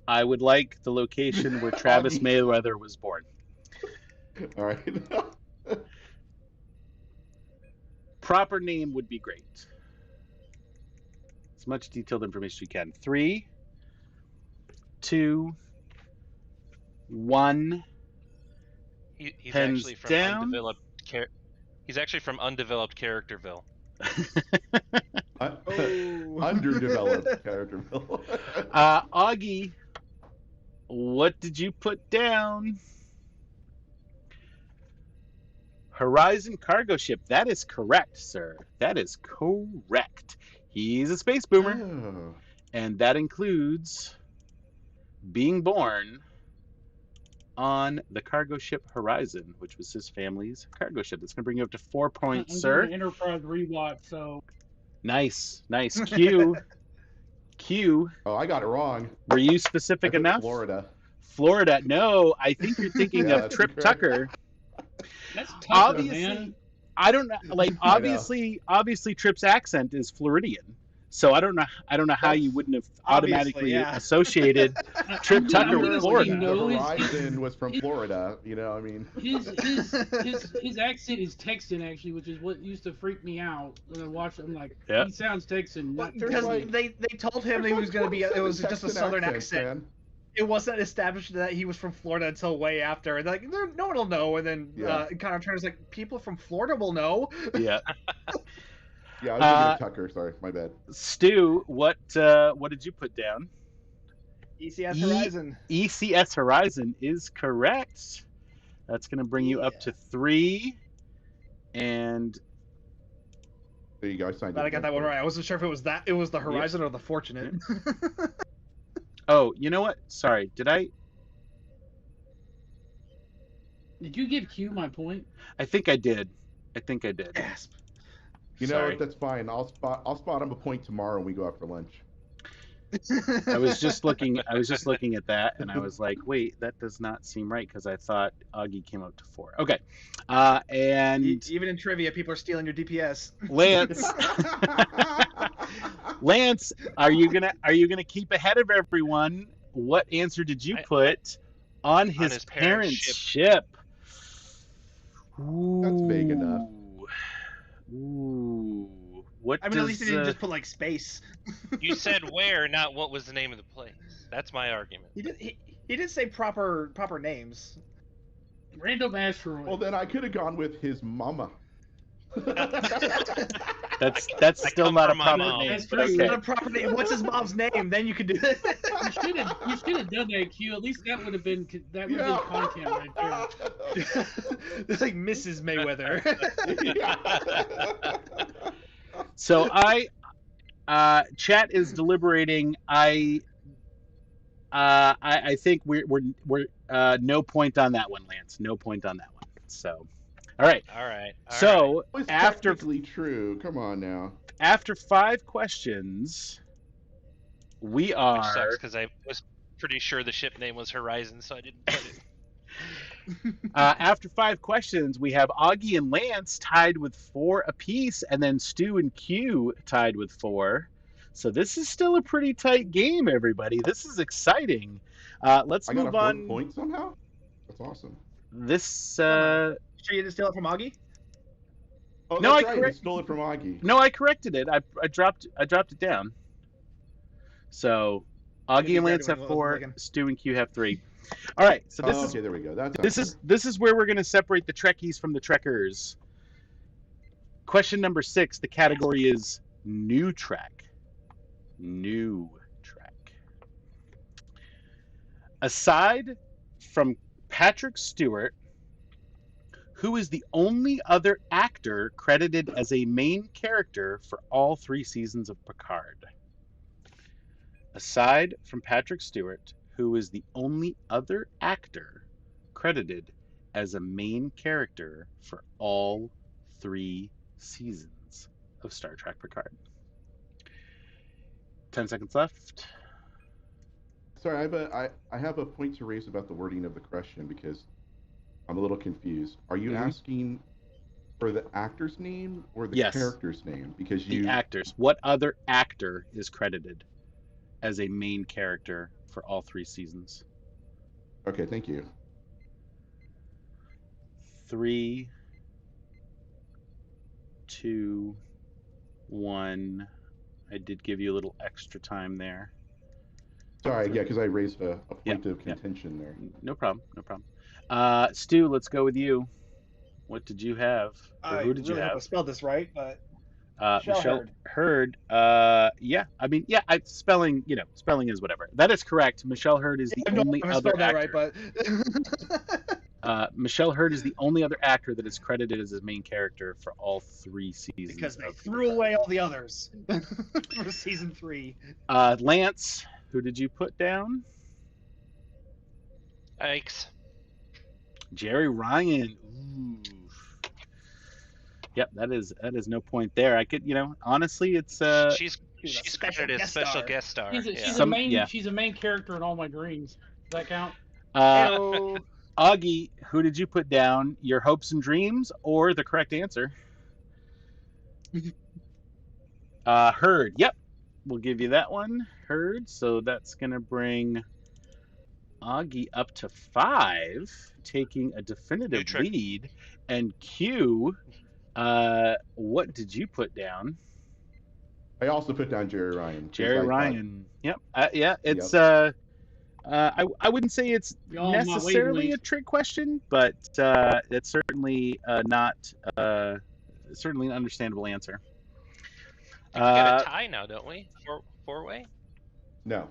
Speaker 3: I would like the location where Travis Mayweather was born.
Speaker 1: All right.
Speaker 3: Proper name would be great. As much detailed information as you can. 3, 2, 1.
Speaker 4: He's
Speaker 3: Hands
Speaker 4: actually from
Speaker 3: down.
Speaker 4: undeveloped. He's actually from undeveloped Characterville.
Speaker 1: Underdeveloped character.
Speaker 3: Augie, what did you put down? Horizon cargo ship. That is correct, sir. That is correct. He's a space boomer,
Speaker 1: Oh.
Speaker 3: and that includes being born on the cargo ship Horizon, which was his family's cargo ship. That's going to bring you up to 4 points,
Speaker 5: I'm
Speaker 3: sir.
Speaker 5: doing an Enterprise rewatch, so
Speaker 3: Nice. Q.
Speaker 1: Oh, I got it wrong.
Speaker 3: Were you specific
Speaker 1: I put
Speaker 3: enough?
Speaker 1: Florida.
Speaker 3: No, I think you're thinking
Speaker 1: Yeah,
Speaker 3: of
Speaker 1: that's
Speaker 3: Trip
Speaker 1: correct.
Speaker 3: Tucker.
Speaker 5: that's tough,
Speaker 3: Obviously,
Speaker 5: man.
Speaker 3: I don't know. Like obviously, Trip's accent is Floridian, so I don't know how you wouldn't have automatically
Speaker 2: yeah.
Speaker 3: associated Trip
Speaker 5: I'm
Speaker 3: Tucker
Speaker 5: gonna
Speaker 3: with
Speaker 5: let
Speaker 3: Florida.
Speaker 5: you know
Speaker 1: The
Speaker 5: his-
Speaker 1: Horizon was from Florida. You know, I mean.
Speaker 5: His accent is Texan actually, which is what used to freak me out when I watched it. I'm like,
Speaker 3: Yeah.
Speaker 5: he sounds Texan. Not
Speaker 1: There's
Speaker 2: Because
Speaker 1: like-
Speaker 2: they told him he was going to be. It was just a
Speaker 1: Texan
Speaker 2: southern accent.
Speaker 1: man.
Speaker 2: It wasn't established that he was from Florida until way after. And like, no one will know. And then
Speaker 1: Yeah.
Speaker 2: Connor Turner's like, people from Florida will know.
Speaker 3: Yeah.
Speaker 1: Yeah, I was thinking of Tucker. Sorry, my bad.
Speaker 3: Stu, what did you put down?
Speaker 2: ECS Horizon.
Speaker 3: ECS Horizon is correct. That's going to bring you up to 3, and
Speaker 1: There you go. I signed
Speaker 2: Glad
Speaker 1: it.
Speaker 2: I got that one right. I wasn't sure if it was that. It was the Horizon or the Fortunate.
Speaker 3: oh, you know what? Sorry, did I?
Speaker 5: Did you give Q my point?
Speaker 3: I think I did.
Speaker 2: Gasp.
Speaker 1: You know
Speaker 3: Sorry.
Speaker 1: what? That's fine. I'll spot him a point tomorrow when we go out for lunch.
Speaker 3: I was just looking at that, and I was like, wait, that does not seem right because I thought Augie came up to 4. Okay, and
Speaker 2: Even in trivia, people are stealing your DPS.
Speaker 3: Lance, are you gonna keep ahead of everyone? What answer did you put on his parents' ship?
Speaker 1: That's vague enough.
Speaker 3: Ooh. What
Speaker 2: I mean, at least they didn't just put like space.
Speaker 4: You said where, not what was the name of the place. That's my argument.
Speaker 2: He did say proper names.
Speaker 5: Random asteroid.
Speaker 1: Well, then I could have gone with his mama.
Speaker 3: That's
Speaker 4: I
Speaker 3: still
Speaker 4: come
Speaker 3: not a
Speaker 4: from my
Speaker 3: proper
Speaker 4: mom.
Speaker 3: name.
Speaker 5: That's
Speaker 3: but
Speaker 5: true.
Speaker 3: okay.
Speaker 2: Not a proper name. What's his mom's name? Then you could do it.
Speaker 5: You should have done that, Q. At least that would have been content right there.
Speaker 2: It's like Mrs. Mayweather.
Speaker 3: So chat is deliberating. I think we're no point on that one, Lance. No point on that one. So, all right.
Speaker 4: All right.
Speaker 3: So
Speaker 1: It's
Speaker 3: after
Speaker 1: technically true. Come on now.
Speaker 3: after 5 questions, we
Speaker 4: Which
Speaker 3: are
Speaker 4: sucks because I was pretty sure the ship name was Horizon, so I didn't put it.
Speaker 3: After 5 questions, we have Augie and Lance tied with 4 apiece, and then Stu and Kyuu tied with 4. So this is still a pretty tight game, everybody. This is exciting. Let's
Speaker 1: I got
Speaker 3: move
Speaker 1: a
Speaker 3: on.
Speaker 1: point somehow. That's awesome.
Speaker 3: This.
Speaker 2: Sure you didn't steal it from Augie?
Speaker 1: Oh,
Speaker 3: No,
Speaker 1: that's
Speaker 3: I
Speaker 1: right. You stole it from Augie.
Speaker 3: No, I corrected it. I dropped it down. So Augie and Lance have 4. Stu and Kyuu have 3. All right. So this is
Speaker 1: okay. There we go.
Speaker 3: this is where we're going to separate the Trekkies from the Trekkers. Question number 6. The category is new track. New track. Aside from Patrick Stewart, who is the only other actor credited as a main character for all 3 seasons of Picard? Aside from Patrick Stewart, who is the only other actor credited as a main character for all 3 seasons of Star Trek Picard? 10 seconds left.
Speaker 1: Sorry, I have a point to raise about the wording of the question because I'm a little confused. Are you asking for the actor's name or the
Speaker 3: Yes.
Speaker 1: character's name? Because
Speaker 3: The actors. What other actor is credited as a main character for all 3 seasons?
Speaker 1: Okay, thank you.
Speaker 3: 3, 2, 1. I did give you a little extra time there.
Speaker 1: Sorry, yeah, because I raised a point of contention there.
Speaker 3: No problem. No problem. Stu, let's go with you. What did you have? Or
Speaker 2: I
Speaker 3: who did
Speaker 2: really
Speaker 3: you
Speaker 2: hope I
Speaker 3: have?
Speaker 2: spelled this right, but
Speaker 3: Michelle Hurd. Yeah. I mean, yeah. Spelling is whatever. That is correct. Michelle Hurd is the only
Speaker 2: I
Speaker 3: other
Speaker 2: spelled that
Speaker 3: actor.
Speaker 2: right, but
Speaker 3: Michelle Hurd is the only other actor that is credited as his main character for all 3 seasons.
Speaker 2: because they
Speaker 3: of
Speaker 2: threw
Speaker 3: Picard.
Speaker 2: away all the others for season 3.
Speaker 3: Lance, who did you put down?
Speaker 4: Yikes.
Speaker 3: Jerry Ryan. Ooh. Yep, that is no point there. I could, honestly, it's
Speaker 4: She's
Speaker 2: She's a
Speaker 4: credited as special guest star.
Speaker 5: She's
Speaker 4: yeah.
Speaker 5: she's a main character in all my dreams. Does that count?
Speaker 3: Augie, who did you put down? Your hopes and dreams or the correct answer? Hurd. Yep, we'll give you that one. Hurd. So that's gonna bring Augie up to 5, taking a definitive lead. And Kyuu, what did you put down?
Speaker 1: I also put down Jerry Ryan.
Speaker 3: Jerry Ryan. Yep. Yeah. It's I wouldn't say it's
Speaker 5: Y'all on my
Speaker 3: necessarily a
Speaker 5: wavelength.
Speaker 3: trick question, but it's certainly not certainly an understandable answer.
Speaker 4: We get a tie now, don't we? Four-way?
Speaker 1: No.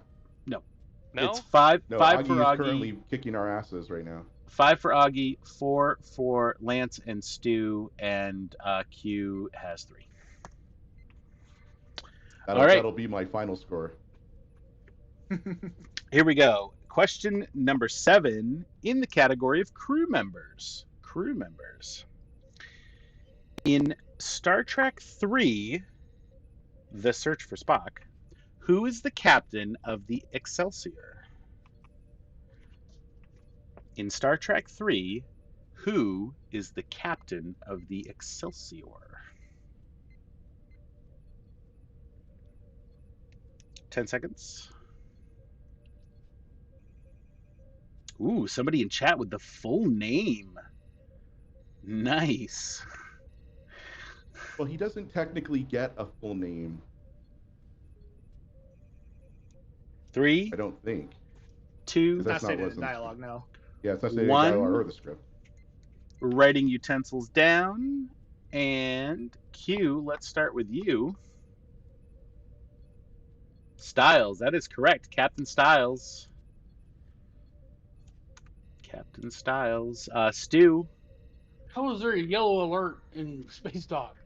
Speaker 4: No?
Speaker 3: It's 5
Speaker 1: No,
Speaker 3: for
Speaker 1: Augie is
Speaker 3: Augie,
Speaker 1: currently kicking our asses right now.
Speaker 3: 5 for Augie, 4 for Lance and Stu, and Kyuu has 3. All right.
Speaker 1: That'll be my final score.
Speaker 3: Here we go. Question number 7 in the category of crew members. Crew members. In Star Trek 3, The Search for Spock, who is the captain of the Excelsior? In Star Trek 3, who is the captain of the Excelsior? Ten seconds. Ooh, somebody in chat with the full name. Nice.
Speaker 1: Well, he doesn't technically get a full name.
Speaker 3: 3,
Speaker 1: I don't think.
Speaker 3: 2,
Speaker 1: That's
Speaker 2: Not
Speaker 1: not
Speaker 2: stated
Speaker 1: what's
Speaker 2: in
Speaker 1: in-
Speaker 2: dialogue, no.
Speaker 1: Yeah, it's not stated in
Speaker 3: 1.
Speaker 1: dialogue or the script.
Speaker 3: writing utensils down. And Kyuu, let's start with you. Styles, that is correct. Captain Styles. Captain Styles. Stu.
Speaker 5: How is there a yellow alert in Space Dock?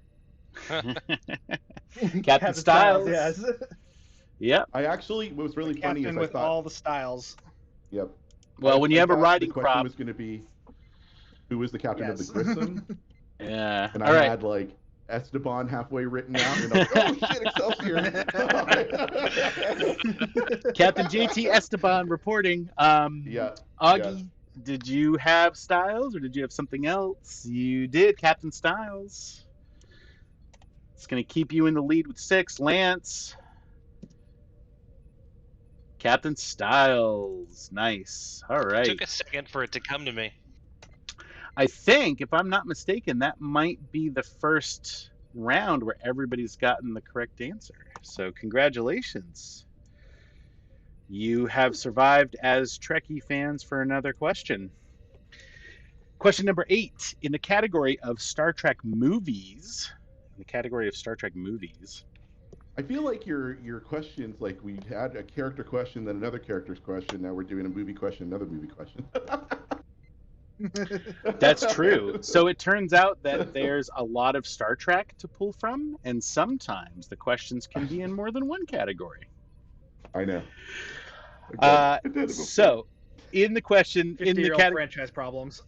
Speaker 3: Captain Styles.
Speaker 2: Yes.
Speaker 3: Yep.
Speaker 1: I actually, what was really funny is
Speaker 2: Captain
Speaker 1: I
Speaker 2: with
Speaker 1: thought,
Speaker 2: all the styles.
Speaker 1: yep.
Speaker 3: Well, when you have a
Speaker 1: thought
Speaker 3: riding
Speaker 1: the question
Speaker 3: crop.
Speaker 1: was going to be, who was the captain of the
Speaker 2: Yes.
Speaker 1: Grissom?
Speaker 3: Yeah.
Speaker 1: And
Speaker 3: All
Speaker 1: I
Speaker 3: right.
Speaker 1: had like Esteban halfway written out, and I was like, oh shit, Excelsior!
Speaker 3: Captain JT Esteban reporting.
Speaker 1: Yeah.
Speaker 3: Augie, Did you have Styles or did you have something else? You did, Captain Styles. It's going to keep you in the lead with 6. Lance. Captain Styles. Nice. All right.
Speaker 4: Took a second for it to come to me.
Speaker 3: I think, if I'm not mistaken, that might be the first round where everybody's gotten the correct answer. So congratulations. You have survived as Trekkie fans for another question. Question number 8. In the category of Star Trek movies,
Speaker 1: I feel like your questions, like we had a character question, then another character's question. Now we're doing a movie question, another movie question.
Speaker 3: That's true. So it turns out that there's a lot of Star Trek to pull from, and sometimes the questions can be in more than one category.
Speaker 1: I know.
Speaker 3: So, in the question, in the
Speaker 2: franchise problems.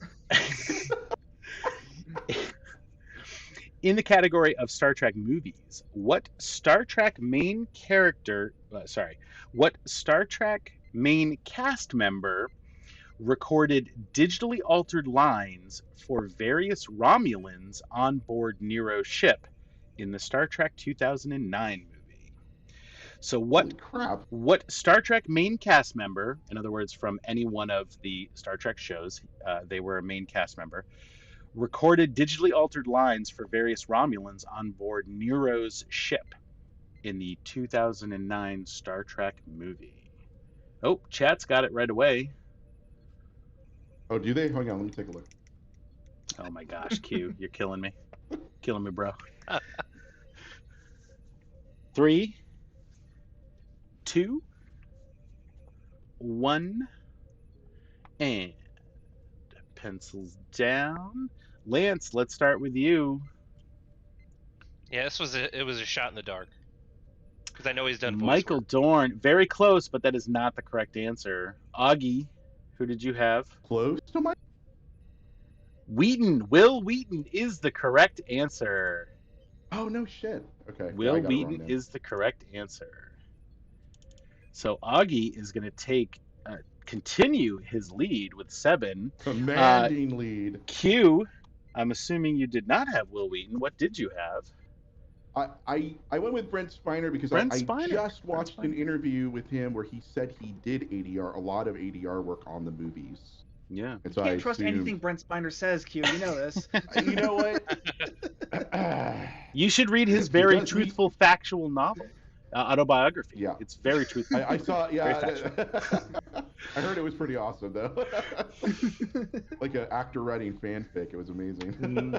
Speaker 3: In the category of Star Trek movies, what Star Trek main cast member recorded digitally altered lines for various Romulans on board Nero's ship in the Star Trek 2009 movie? So what Star Trek main cast member, in other words, from any one of the Star Trek shows, they were a main cast member, recorded digitally altered lines for various Romulans on board Nero's ship in the 2009 Star Trek movie? Oh, chat's got it right away.
Speaker 1: Oh, do they? Hang on, let me take a look.
Speaker 3: Oh my gosh, Kyuu, you're killing me. Killing me, bro. 3, 2, 1, and pencils down. Lance, let's start with you.
Speaker 4: Yeah, it was a shot in the dark. Because I know he's done voice
Speaker 3: Michael
Speaker 4: work.
Speaker 3: Dorn, very close, but that is not the correct answer. Augie, who did you have?
Speaker 1: Close to my.
Speaker 3: Will Wheaton is the correct answer.
Speaker 1: Oh no shit. Okay.
Speaker 3: Will Wheaton is the correct answer. So Augie is going to continue his lead with 7.
Speaker 1: Commanding lead.
Speaker 3: Kyuu, I'm assuming you did not have Will Wheaton. What did you have?
Speaker 1: I went with Brent Spiner because I just watched an interview with him where he said he did ADR, a lot of ADR work on the movies.
Speaker 3: Yeah.
Speaker 1: And so
Speaker 2: you can't trust anything Brent Spiner says, Kyuu. You know this.
Speaker 1: You know what?
Speaker 3: You should read his very truthful, factual novel. Autobiography.
Speaker 1: Yeah.
Speaker 3: It's very truthful.
Speaker 1: I saw, yeah. I heard it was pretty awesome, though. Like an actor writing fanfic. It was amazing.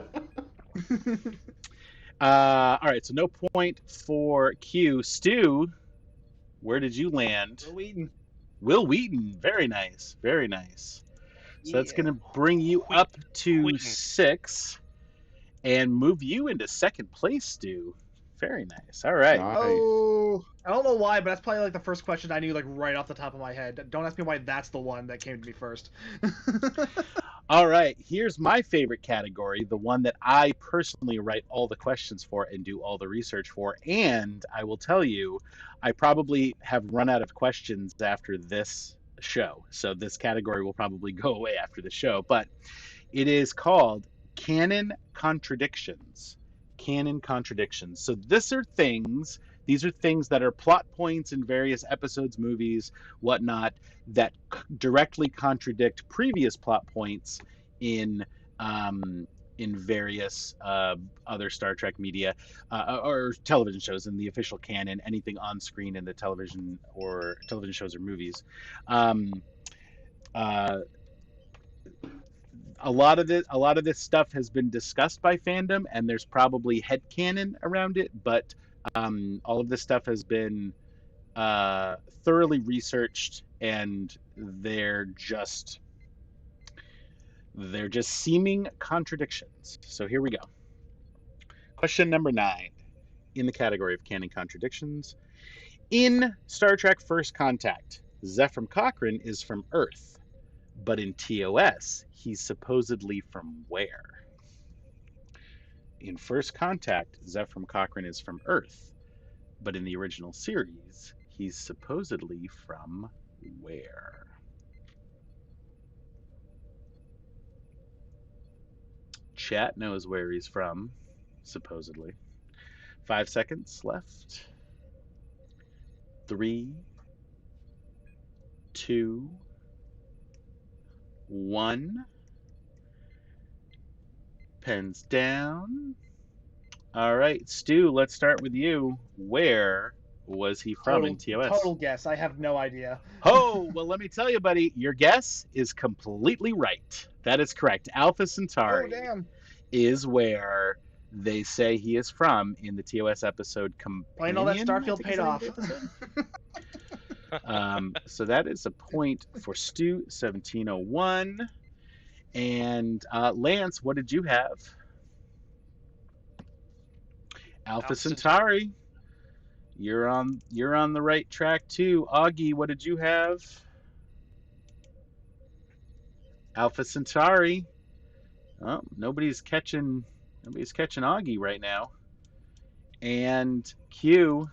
Speaker 3: All right, so no point for Kyuu. Stu, where did you land? Will Wheaton. Very nice. Very nice. So that's going to bring you up to 6 and move you into second place, Stu. Very nice. All right.
Speaker 1: Nice.
Speaker 2: Oh, I don't know why, but that's probably like the first question I knew like right off the top of my head. Don't ask me why that's the one that came to me first.
Speaker 3: All right. Here's my favorite category, the one that I personally write all the questions for and do all the research for. And I will tell you, I probably have run out of questions after this show. So this category will probably go away after the show. But it is called Canon Contradictions. Canon contradictions. So these are things that are plot points in various episodes, movies, whatnot, that directly contradict previous plot points in various other Star Trek media or television shows in the official canon, anything on screen in the television shows or movies. A lot of this stuff has been discussed by fandom, and there's probably headcanon around it, but all of this stuff has been thoroughly researched, and they're just seeming contradictions. So here we go. Question number 9 in the category of canon contradictions. In Star Trek First Contact, Zefram Cochrane is from Earth, but in TOS, he's supposedly from where? In First Contact, Zefram Cochrane is from Earth, but in the original series, he's supposedly from where? chat knows where he's from, supposedly. 5 seconds left. 3, 2, 1. Pens down. All right, Stu, let's start with you. Where was he from in TOS?
Speaker 2: Total guess. I have no idea.
Speaker 3: Oh, well, let me tell you, buddy, your guess is completely right. That is correct. Alpha Centauri
Speaker 2: Oh, damn.
Speaker 3: is where they say he is from in the TOS episode Companion.
Speaker 2: Playing all that
Speaker 3: I
Speaker 2: Starfield
Speaker 3: think
Speaker 2: paid
Speaker 3: is the name
Speaker 2: off.
Speaker 3: of the episode. So that is a point for STU1701. And Lance, what did you have? Alpha Centauri. You're on the right track too. Augie, what did you have? Alpha Centauri. Oh, nobody's catching Augie right now. And Kyuu.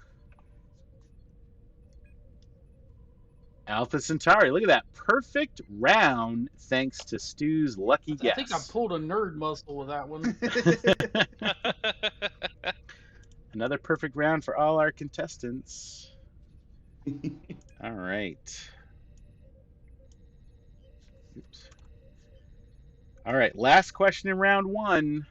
Speaker 3: Alpha Centauri. Look at that. Perfect round thanks to Stu's lucky guess.
Speaker 5: I think I pulled a nerd muscle with that one.
Speaker 3: Another perfect round for all our contestants. All right. Oops. All right, last question in round 1.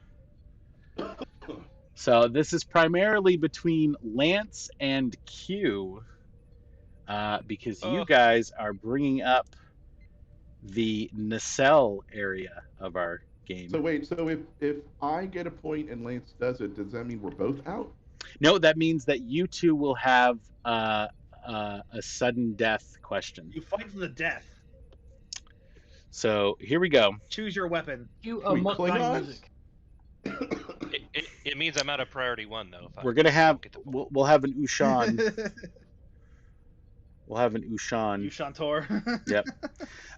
Speaker 3: So this is primarily between Lance and Kyuu, because you guys are bringing up the nacelle area of our game.
Speaker 1: So wait, so if I get a point and Lance does it, does that mean we're both out?
Speaker 3: No, that means that you two will have a sudden death question.
Speaker 2: You fight to the death.
Speaker 3: So here we go.
Speaker 2: Choose your weapon.
Speaker 5: You
Speaker 1: We
Speaker 5: Mustang
Speaker 1: Klingons?
Speaker 5: music.
Speaker 4: It means I'm out of priority 1 though. If
Speaker 3: We're gonna have
Speaker 4: get the point.
Speaker 3: we'll have an Ushan. We'll have an Ushan.
Speaker 2: Ushantor.
Speaker 3: Yep.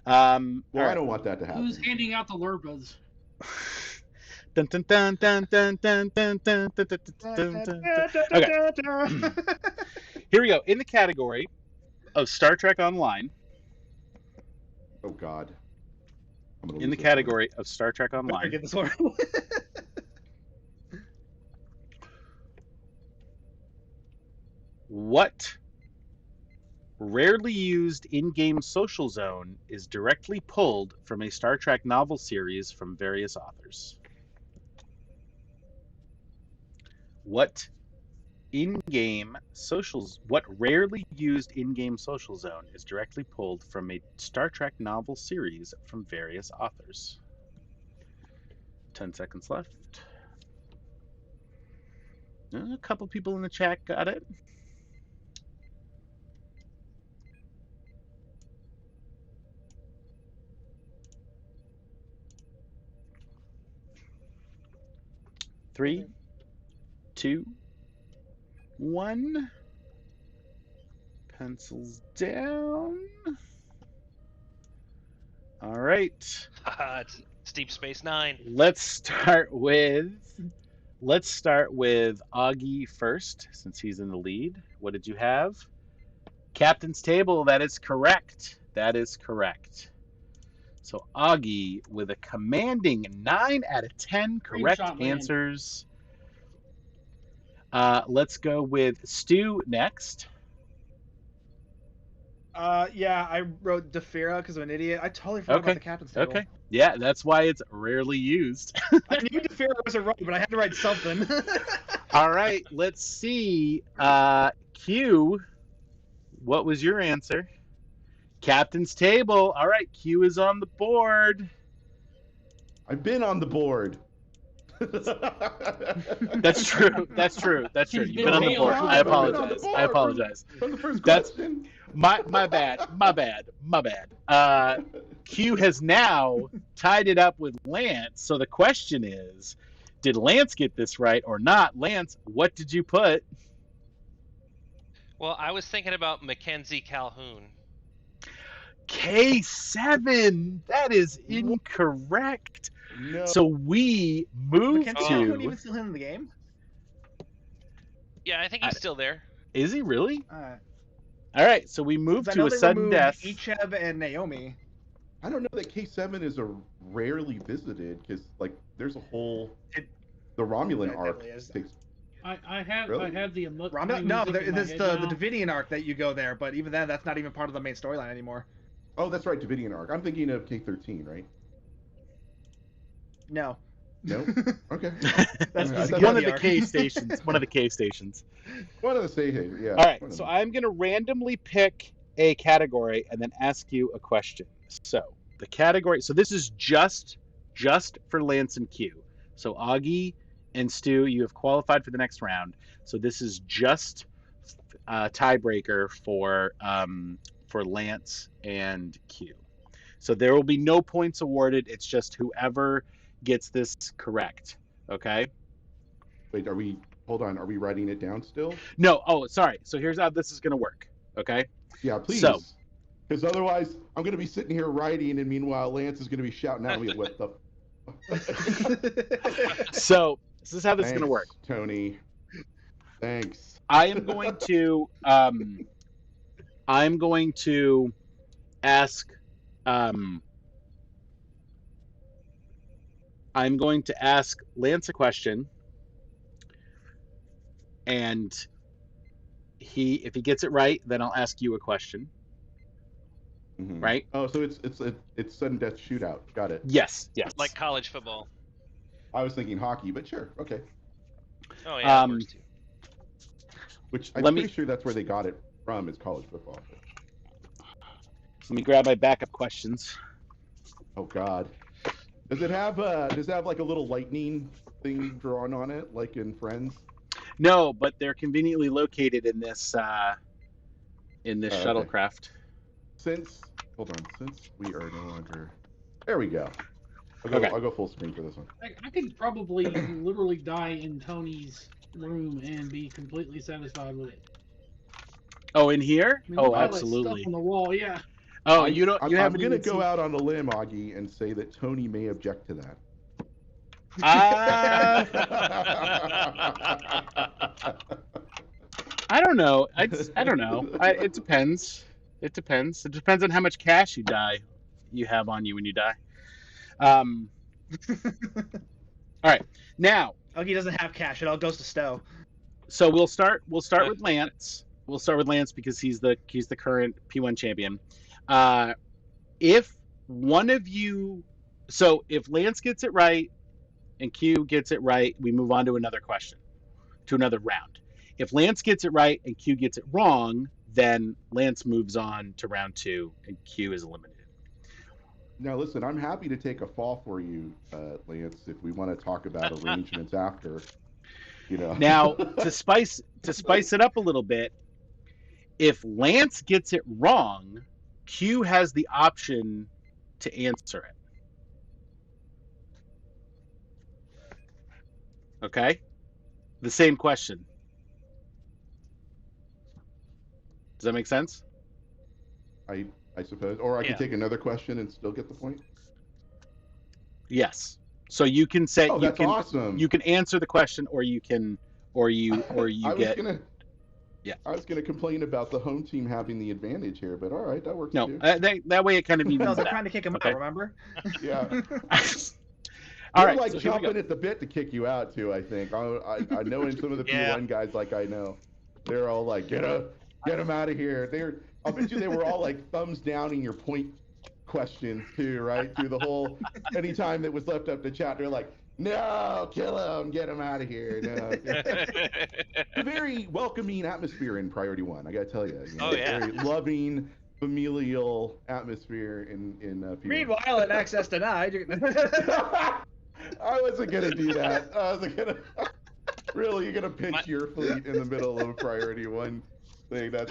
Speaker 1: Well,
Speaker 3: all
Speaker 1: I
Speaker 3: right.
Speaker 1: don't want that to happen.
Speaker 5: Who's handing out the Lurpas?
Speaker 3: Dun, dun, dun, dun, dun, dun, dun, dun, dun, dun, dun, dun, dun. Okay. Here we go. In the category of Star Trek Online.
Speaker 1: Oh God. I'm gonna
Speaker 3: In the
Speaker 1: lose this one.
Speaker 3: category of Star Trek
Speaker 2: Better
Speaker 3: Online.
Speaker 2: get this one.
Speaker 3: What rarely used in-game social zone is directly pulled from a Star Trek novel series from various authors? What rarely used in-game social zone is directly pulled from a Star Trek novel series from various authors? 10 seconds left. A couple people in the chat got it. Three, 2, 1. Pencils down. All right.
Speaker 4: It's Deep Space Nine.
Speaker 3: Let's start with Augie first, since he's in the lead. What did you have? Captain's Table. That is correct. That is correct. So Augie with a commanding 9 out of 10 correct
Speaker 5: Screenshot, man.
Speaker 3: answers. Let's go with Stu next.
Speaker 2: Yeah, I wrote Defira because I'm an idiot. I totally forgot about the captain's table.
Speaker 3: Okay. Yeah, that's why it's rarely used.
Speaker 2: I knew Defira wasn't right, but I had to write something.
Speaker 3: All right, let's see. Kyuu, what was your answer? Captain's Table. All right, Kyuu is on the board.
Speaker 1: I've been on the board.
Speaker 3: That's true. That's true. That's true. You've been on the board. I apologize. I apologize.
Speaker 1: From the first
Speaker 3: That's-
Speaker 1: question.
Speaker 3: My bad. My bad. Kyuu has now tied it up with Lance. So the question is, did Lance get this right or not? Lance, what did you put?
Speaker 4: Well, I was thinking about Mackenzie Calhoun.
Speaker 3: K7. That is incorrect.
Speaker 1: No.
Speaker 3: So we move
Speaker 2: Mackenzie Calhoun
Speaker 3: to.
Speaker 2: even still in the game?
Speaker 4: Yeah, I think he's still there.
Speaker 3: Is he really?
Speaker 2: Alright.
Speaker 3: All right. So we move
Speaker 2: 'Cause I
Speaker 3: to
Speaker 2: know
Speaker 3: a
Speaker 2: they
Speaker 3: sudden
Speaker 2: removed
Speaker 3: death.
Speaker 2: Icheb and Naomi.
Speaker 1: I don't know that K7 is a rarely visited because like there's a whole the Romulan
Speaker 2: It
Speaker 1: arc
Speaker 2: definitely is.
Speaker 1: takes.
Speaker 5: I have
Speaker 1: Really?
Speaker 5: the
Speaker 2: No, there's the Davidian arc that you go there, but even then, that's not even part of the main storyline anymore.
Speaker 1: Oh, that's right, Davidian arc. I'm thinking of K13, right?
Speaker 2: No.
Speaker 1: No. Okay.
Speaker 2: That's
Speaker 1: I thought
Speaker 3: One of
Speaker 2: the
Speaker 3: the
Speaker 2: arc.
Speaker 3: K stations. One of the K stations.
Speaker 1: One of the stations, yeah.
Speaker 3: All right,
Speaker 1: one of
Speaker 3: so
Speaker 1: them.
Speaker 3: I'm going to randomly pick a category and then ask you a question. So the category, so this is just for Lance and Q. So Augie and Stu, you have qualified for the next round. So this is just a tiebreaker for Lance and Q. So there will be no points awarded. It's just whoever gets this correct. Okay.
Speaker 1: Wait, hold on, are we writing it down still?
Speaker 3: No. Oh, sorry. So here's how this is going to work. Okay.
Speaker 1: Yeah, please.
Speaker 3: So-
Speaker 1: Because otherwise, I'm going to be sitting here writing, and meanwhile, Lance is going to be shouting at me, "What the?"
Speaker 3: So this is how this is going to work.
Speaker 1: Tony. Thanks.
Speaker 3: I am going to ask I'm going to ask Lance a question, and if he gets it right, then I'll ask you a question.
Speaker 1: Mhm.
Speaker 3: Right?
Speaker 1: Oh, so it's sudden death shootout. Got it.
Speaker 3: Yes.
Speaker 4: Like college football.
Speaker 1: I was thinking hockey, but sure, okay.
Speaker 4: Oh yeah, that works too.
Speaker 1: Which I'm
Speaker 3: Let me-
Speaker 1: pretty sure that's where they got it from is college football.
Speaker 3: Let me grab my backup questions.
Speaker 1: Oh God. Does it have like a little lightning thing drawn on it, like in Friends?
Speaker 3: No, but they're conveniently located in this
Speaker 1: okay.
Speaker 3: shuttlecraft.
Speaker 1: Since we are no longer, there we go.
Speaker 3: Okay.
Speaker 1: I'll go full screen for this one.
Speaker 5: I could probably literally die in Tony's room and be completely satisfied with it.
Speaker 3: Oh, in here?
Speaker 5: I mean,
Speaker 3: Oh,
Speaker 5: look at all that
Speaker 3: absolutely.
Speaker 5: Stuff on the wall, yeah.
Speaker 3: Oh, you don't. You
Speaker 1: I'm
Speaker 3: haven't
Speaker 1: gonna
Speaker 3: even
Speaker 1: go
Speaker 3: seen-
Speaker 1: out on a limb, Augie, and say that Tony may object to that.
Speaker 3: I don't know. I don't know. It depends. It depends. It depends on how much cash you have on you when you die. All right. Now,
Speaker 2: Augie doesn't have cash; it all goes to Stowe.
Speaker 3: so we'll start with Lance. We'll start with Lance because he's the current P1 champion. If one of you, so if Lance gets it right and Q gets it right, we move on to another question, to another round. If Lance gets it right and Q gets it wrong, then Lance moves on to round 2 and Q is eliminated.
Speaker 1: Now, listen, I'm happy to take a fall for you, Lance, if we want to talk about arrangements after. You know.
Speaker 3: Now, to spice it up a little bit, if Lance gets it wrong, Q has the option to answer it. Okay? The same question. Does that make sense?
Speaker 1: I suppose, or I
Speaker 4: Yeah.
Speaker 1: could take another question and still get the point.
Speaker 3: Yes. So you can say
Speaker 1: Oh, that's awesome.
Speaker 3: you can answer the question, or you can
Speaker 1: I was gonna complain about the home team having the advantage here, but all right, that works
Speaker 3: no.
Speaker 1: too.
Speaker 3: That way it kind of evens
Speaker 2: No, they're
Speaker 3: out.
Speaker 2: trying to kick him
Speaker 3: Okay.
Speaker 2: out. Remember?
Speaker 1: Yeah.
Speaker 3: All
Speaker 1: They're
Speaker 3: right.
Speaker 1: like
Speaker 3: So here we go.
Speaker 1: chomping at the bit to kick you out too. I think. I know in some of the
Speaker 4: Yeah.
Speaker 1: P1 guys, like I know, they're all like, get him out of here. I'll bet you they were all like thumbs downing your point questions too, right? Through the whole, any time that was left up to chat, they're like, no, kill him, get him out of here. No. A very welcoming atmosphere in Priority 1, I gotta tell you.
Speaker 4: Oh, yeah.
Speaker 1: Very loving, familial atmosphere in P1.
Speaker 2: Meanwhile, in access denied.
Speaker 1: I wasn't gonna do that. I wasn't gonna. Really, you're gonna pitch your fleet in the middle of a Priority 1 thing? That's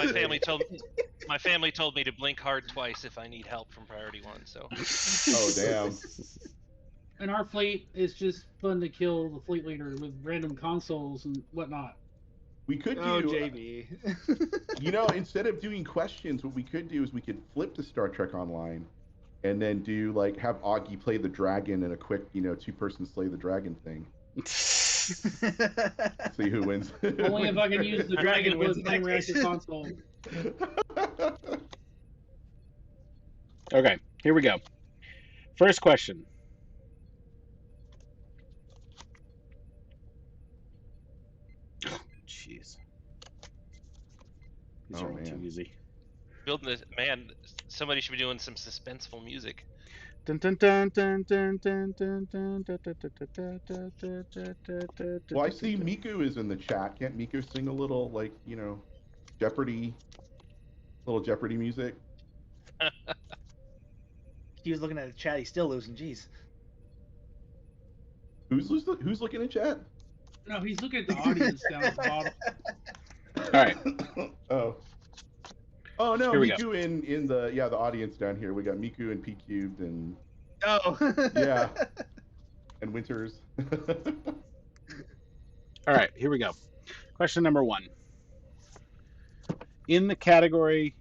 Speaker 4: My family told me to blink hard twice if I need help from Priority 1. So.
Speaker 1: Oh damn.
Speaker 5: And our fleet is just fun to kill the fleet leader with random consoles and whatnot.
Speaker 1: We could do.
Speaker 2: Oh, JB.
Speaker 1: You know, instead of doing questions, what we could do is we could flip to Star Trek Online, and then do like have Augie play the dragon in a quick, 2-person slay the dragon thing. See who wins.
Speaker 5: Only if I can use the
Speaker 2: Dragon
Speaker 5: Dragon
Speaker 2: wins
Speaker 5: Blitz
Speaker 2: in that
Speaker 5: Game Reactor
Speaker 2: case.
Speaker 5: console.
Speaker 3: Okay, here we go. First question. Jeez. These
Speaker 1: Oh,
Speaker 3: are too
Speaker 1: man.
Speaker 3: easy.
Speaker 4: Building this, man. Somebody should be doing some suspenseful music.
Speaker 3: Dun, dun, dun, dun, dun, dun, dun, dun, dun, dun, dun, dun, dun, dun, dun, dun, dun,
Speaker 1: Well, I
Speaker 3: dun,
Speaker 1: see
Speaker 3: dun.
Speaker 1: Miku is in the chat. Can't Miku sing a little, like, Jeopardy, little Jeopardy music?
Speaker 2: He was looking at the chat. He's still losing. Jeez.
Speaker 1: Who's looking at chat?
Speaker 5: No, he's looking at the audience down at the bottom.
Speaker 3: All right.
Speaker 1: Oh no,
Speaker 3: Here we
Speaker 1: Miku in the audience down here. We got Miku and P Cubed and
Speaker 2: Oh.
Speaker 1: yeah, and Winters.
Speaker 3: All right, here we go. Question number 1. In the category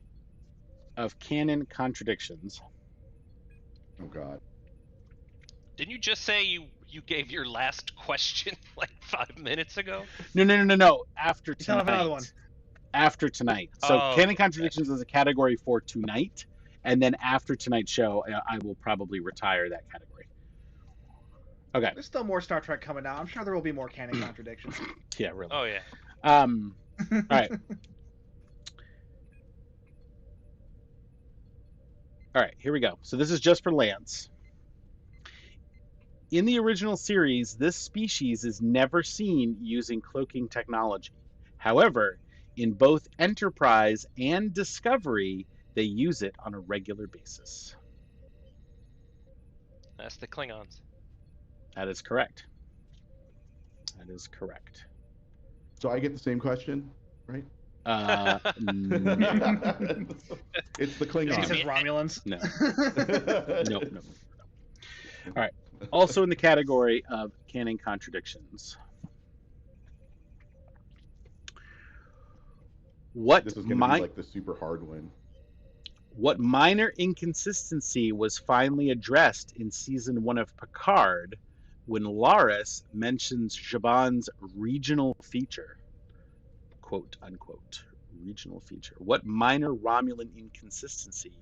Speaker 3: of canon contradictions.
Speaker 1: Oh God.
Speaker 4: Didn't you just say you gave your last question like 5 minutes ago?
Speaker 3: No. After
Speaker 2: He's gonna have another
Speaker 3: tonight.
Speaker 2: one.
Speaker 3: After tonight. So
Speaker 4: Oh,
Speaker 3: canon
Speaker 4: okay.
Speaker 3: contradictions is a category for tonight, and then after tonight's show, I will probably retire that category. Okay.
Speaker 2: There's still more Star Trek coming out. I'm sure there will be more canon contradictions.
Speaker 3: Yeah, really.
Speaker 4: Oh yeah.
Speaker 3: All right. All right, here we go. So this is just for Lance. In the original series, this species is never seen using cloaking technology. However, in both Enterprise and Discovery, they use it on a regular basis.
Speaker 4: That's the Klingons.
Speaker 3: That is correct. That is correct.
Speaker 1: So I get the same question, right? It's the
Speaker 2: He
Speaker 1: Klingon.
Speaker 2: says Romulans.
Speaker 3: No. No. All right. Also in the category of canon contradictions. What
Speaker 1: This is gonna be like the super hard one.
Speaker 3: What minor inconsistency was finally addressed in season 1 of Picard when Laris mentions Zhaban's regional feature? Quote unquote. Regional feature. What minor Romulan inconsistency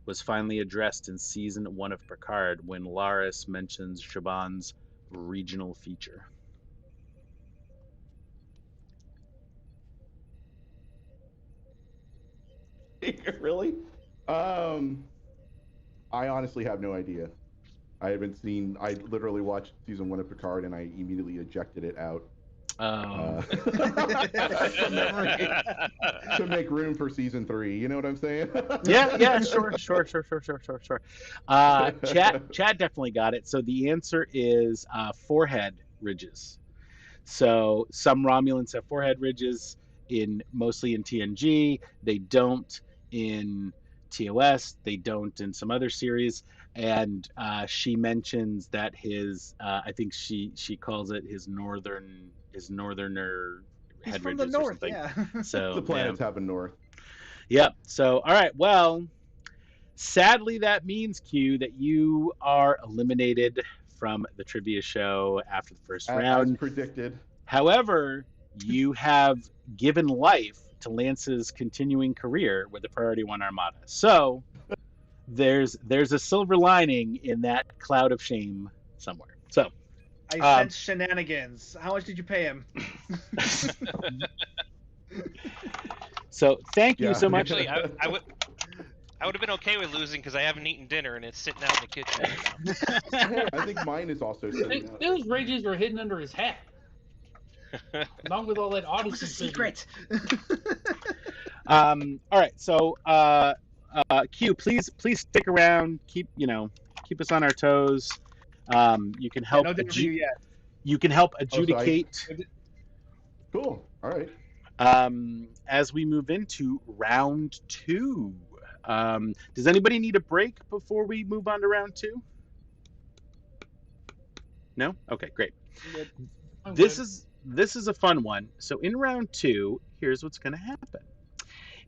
Speaker 3: was finally addressed in season 1 of Picard when Laris mentions Zhaban's regional feature?
Speaker 1: Really? I honestly have no idea. I literally watched season 1 of Picard and I immediately ejected it out. To make room for season 3, you know what I'm saying?
Speaker 3: Yeah, sure. Chad definitely got it. So the answer is forehead ridges. So some Romulans have forehead ridges mostly in TNG. They don't in TOS. They don't in some other series. And she mentions that his, I think she calls it his northerner
Speaker 2: He's
Speaker 3: head
Speaker 2: from the
Speaker 3: ridges or
Speaker 2: north,
Speaker 3: something.
Speaker 2: yeah.
Speaker 3: So
Speaker 1: The planets have a north.
Speaker 3: Yep. So, all right. Well, sadly, that means, Q, that you are eliminated from the trivia show after the first round.
Speaker 1: As predicted.
Speaker 3: However, you have given life to Lance's continuing career with the Priority 1 Armada. So, there's a silver lining in that cloud of shame somewhere. So,
Speaker 2: I sense shenanigans. How much did you pay him?
Speaker 3: so thank you
Speaker 1: Yeah.
Speaker 3: so much.
Speaker 4: Actually, I would have been okay with losing because I haven't eaten dinner and it's sitting out in the kitchen.
Speaker 1: I think mine is also sitting out.
Speaker 5: Those ridges were hidden under his hat. Along with all that
Speaker 2: That was
Speaker 5: Odyssey
Speaker 2: a
Speaker 5: trivia.
Speaker 2: secret.
Speaker 3: All right. So, Q, please stick around. Keep us on our toes. You can help.
Speaker 2: No dinner for you yet.
Speaker 3: You can help adjudicate
Speaker 1: Cool. All right.
Speaker 3: as we move into round 2. Does anybody need a break before we move on to round 2? No? Okay, great. This is a fun one. So in round 2, here's what's going to happen.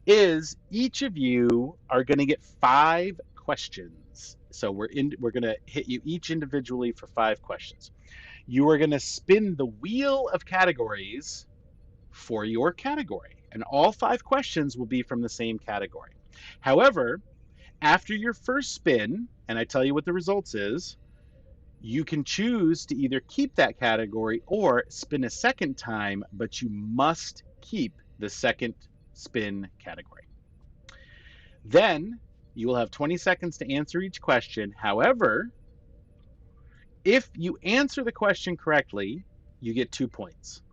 Speaker 3: Is each of you are going to get 5 questions. So we're going to hit you each individually for 5 questions. You are going to spin the wheel of categories for your category, and all 5 questions will be from the same category. However, After your first spin, and I tell you what the results is, you can choose to either keep that category or spin a second time, but you must keep the second spin category. Then you will have 20 seconds to answer each question. However, if you answer the question correctly, you get 2 points.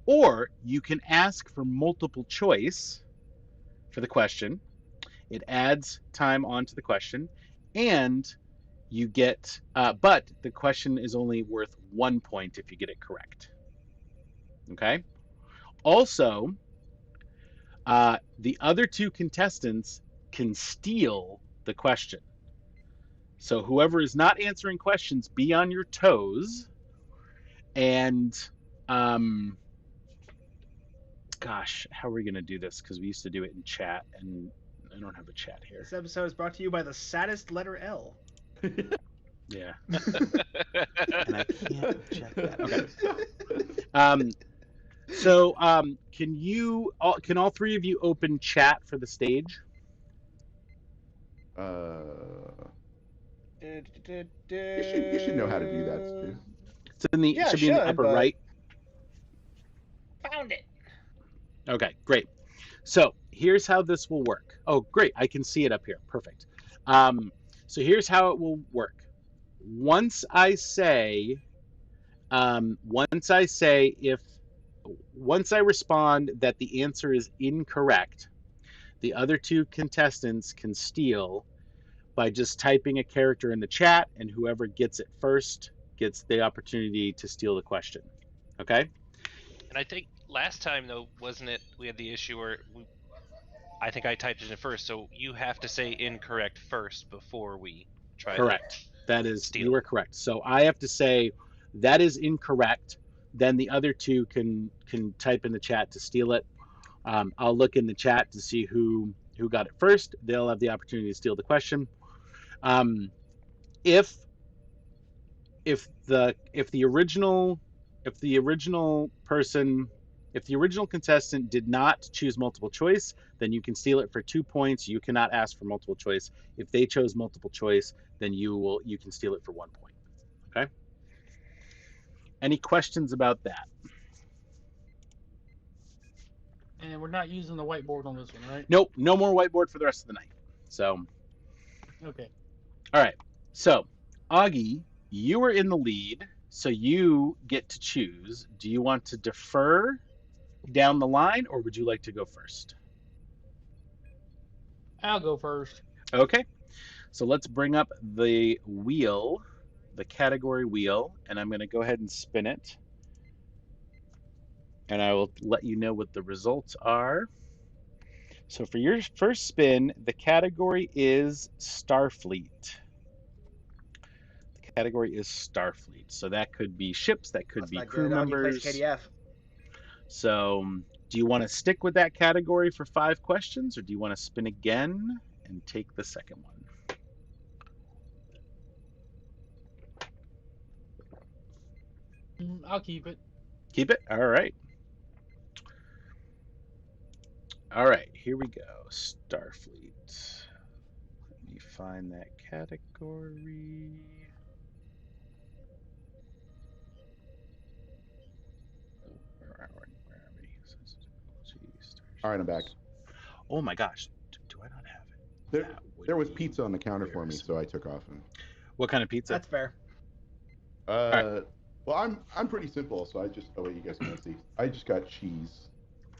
Speaker 3: Or you can ask for multiple choice for the question. It adds time onto the question, and you get, but the question is only worth 1 point if you get it correct. Okay? Also, the other two contestants can steal the question. So whoever is not answering questions, be on your toes. And, gosh, how are we going to do this? Because we used to do it in chat, and I don't have a chat here.
Speaker 2: This episode is brought to you by the saddest letter L.
Speaker 3: Yeah. And I can't check that. Okay. So can all three of you open chat for the stage?
Speaker 1: You should know how to do that, Stu.
Speaker 3: It's in the should be in the upper right.
Speaker 2: Found it.
Speaker 3: Okay, great. So here's how this will work. Oh, great. I can see it up here. Perfect. So here's how it will work. Once I say once I respond that the answer is incorrect, the other two contestants can steal by just typing a character in the chat, and whoever gets it first gets the opportunity to steal the question. Okay?
Speaker 4: And I think last time, though, wasn't it, we had the issue where I think I typed it in first, so you have to say incorrect first before we try.
Speaker 3: Correct. That is,
Speaker 4: steal.
Speaker 3: You are correct. So I have to say that is incorrect. Then the other two can type in the chat to steal it. I'll look in the chat to see who got it first. They'll have the opportunity to steal the question. If the original contestant did not choose multiple choice, then you can steal it for 2 points. You cannot ask for multiple choice. If they chose multiple choice, then you can steal it for 1 point. Okay? Any questions about that?
Speaker 5: And we're not using the whiteboard on this one, right?
Speaker 3: Nope, no more whiteboard for the rest of the night. So,
Speaker 5: okay.
Speaker 3: All right. So, Augie, you are in the lead, so you get to choose. Do you want to defer down the line, or would you like to go first?
Speaker 5: I'll go first.
Speaker 3: Okay. So let's bring up the wheel, the category wheel, and I'm going to go ahead and spin it. And I will let you know what the results are. So for your first spin, the category is Starfleet. The category is Starfleet. So that could be ships, that could be crew members.
Speaker 2: KDF.
Speaker 3: So do you want to stick with that category for 5 questions, or do you want to spin again and take the second one?
Speaker 5: I'll keep it.
Speaker 3: Keep it? All right. All right, here we go. Starfleet. Let me find that category. Where are we?
Speaker 1: All right, I'm back.
Speaker 3: Oh my gosh, do I not have it?
Speaker 1: There was pizza on the counter for me, so I took off.
Speaker 3: What kind of pizza?
Speaker 2: That's fair.
Speaker 1: Well, I'm pretty simple, so I just, oh wait, you guys can't see. I just got cheese.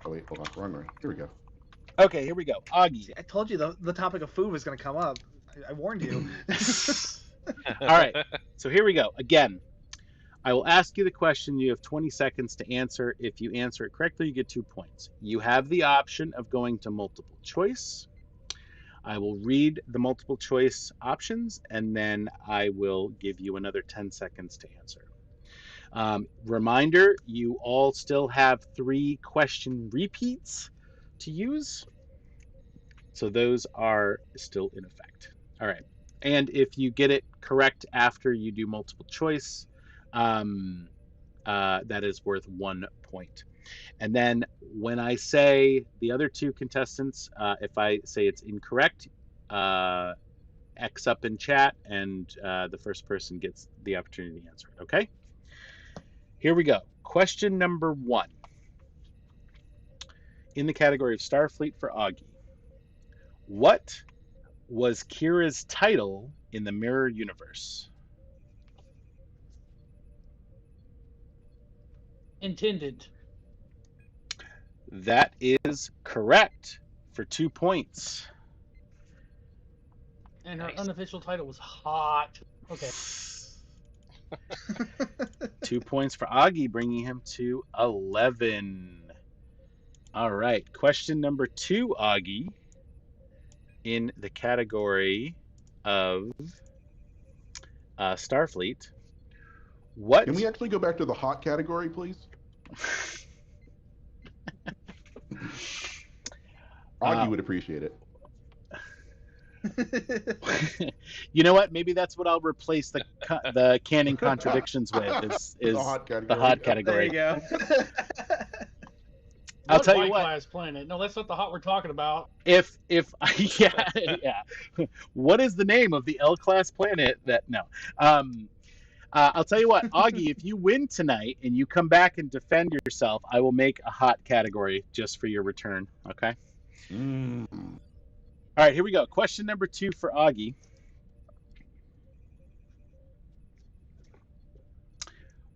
Speaker 1: Oh wait, hold on, wrong way. Here we go.
Speaker 3: Okay, here we go. Augie.
Speaker 2: See, I told you the topic of food was going to come up. I warned you.
Speaker 3: All right, so here we go. Again, I will ask you the question. You have 20 seconds to answer. If you answer it correctly, you get 2 points. You have the option of going to multiple choice. I will read the multiple choice options, and then I will give you another 10 seconds to answer. Reminder, you all still have 3 question repeats to use. So those are still in effect. All right. And if you get it correct after you do multiple choice, that is worth 1 point. And then when I say the other 2 contestants, if I say it's incorrect, X up in chat, and the first person gets the opportunity to answer it. Okay. Here we go. Question number 1. In the category of Starfleet for Augie, what was Kira's title in the Mirror Universe?
Speaker 5: Intended.
Speaker 3: That is correct for 2 points.
Speaker 5: And her
Speaker 4: Nice.
Speaker 5: unofficial title was Hot. Okay.
Speaker 3: 2 points for Augie, bringing him to 11. All right. Question number 2, Augie, in the category of Starfleet. What?
Speaker 1: Can we actually go back to the hot category, please? Augie would appreciate it.
Speaker 3: You know what? Maybe that's what I'll replace the canon contradictions with is
Speaker 1: The hot category.
Speaker 3: the hot
Speaker 2: There
Speaker 3: category.
Speaker 2: you go.
Speaker 3: I'll
Speaker 5: What
Speaker 3: tell you
Speaker 5: white
Speaker 3: what.
Speaker 5: class planet? No, that's not the hot we're talking about.
Speaker 3: If yeah. What is the name of the L-class planet that no? I'll tell you what, Augie, if you win tonight and you come back and defend yourself, I will make a hot category just for your return. Okay.
Speaker 1: Mm.
Speaker 3: All right, here we go. Question number 2 for Augie.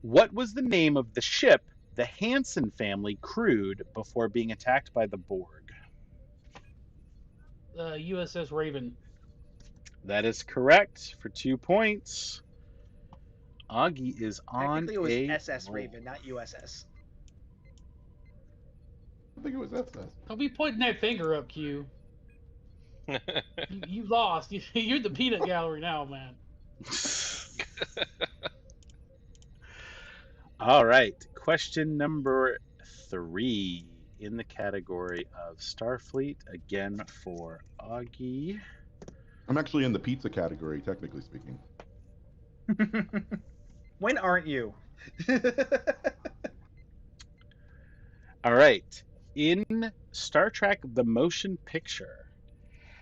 Speaker 3: What was the name of the ship the Hansen family crewed before being attacked by the Borg?
Speaker 5: USS Raven.
Speaker 3: That is correct for 2 points. Augie is on
Speaker 2: Technically, it was
Speaker 3: a
Speaker 2: SS
Speaker 3: roll.
Speaker 2: Raven, not USS.
Speaker 1: I think it was SS.
Speaker 5: Don't be pointing that finger up, Q. You lost. You're the peanut gallery now, man.
Speaker 3: All right. Question number 3 in the category of Starfleet, again for Augie.
Speaker 1: I'm actually in the pizza category, technically speaking.
Speaker 2: When aren't you?
Speaker 3: All right. In Star Trek The Motion Picture,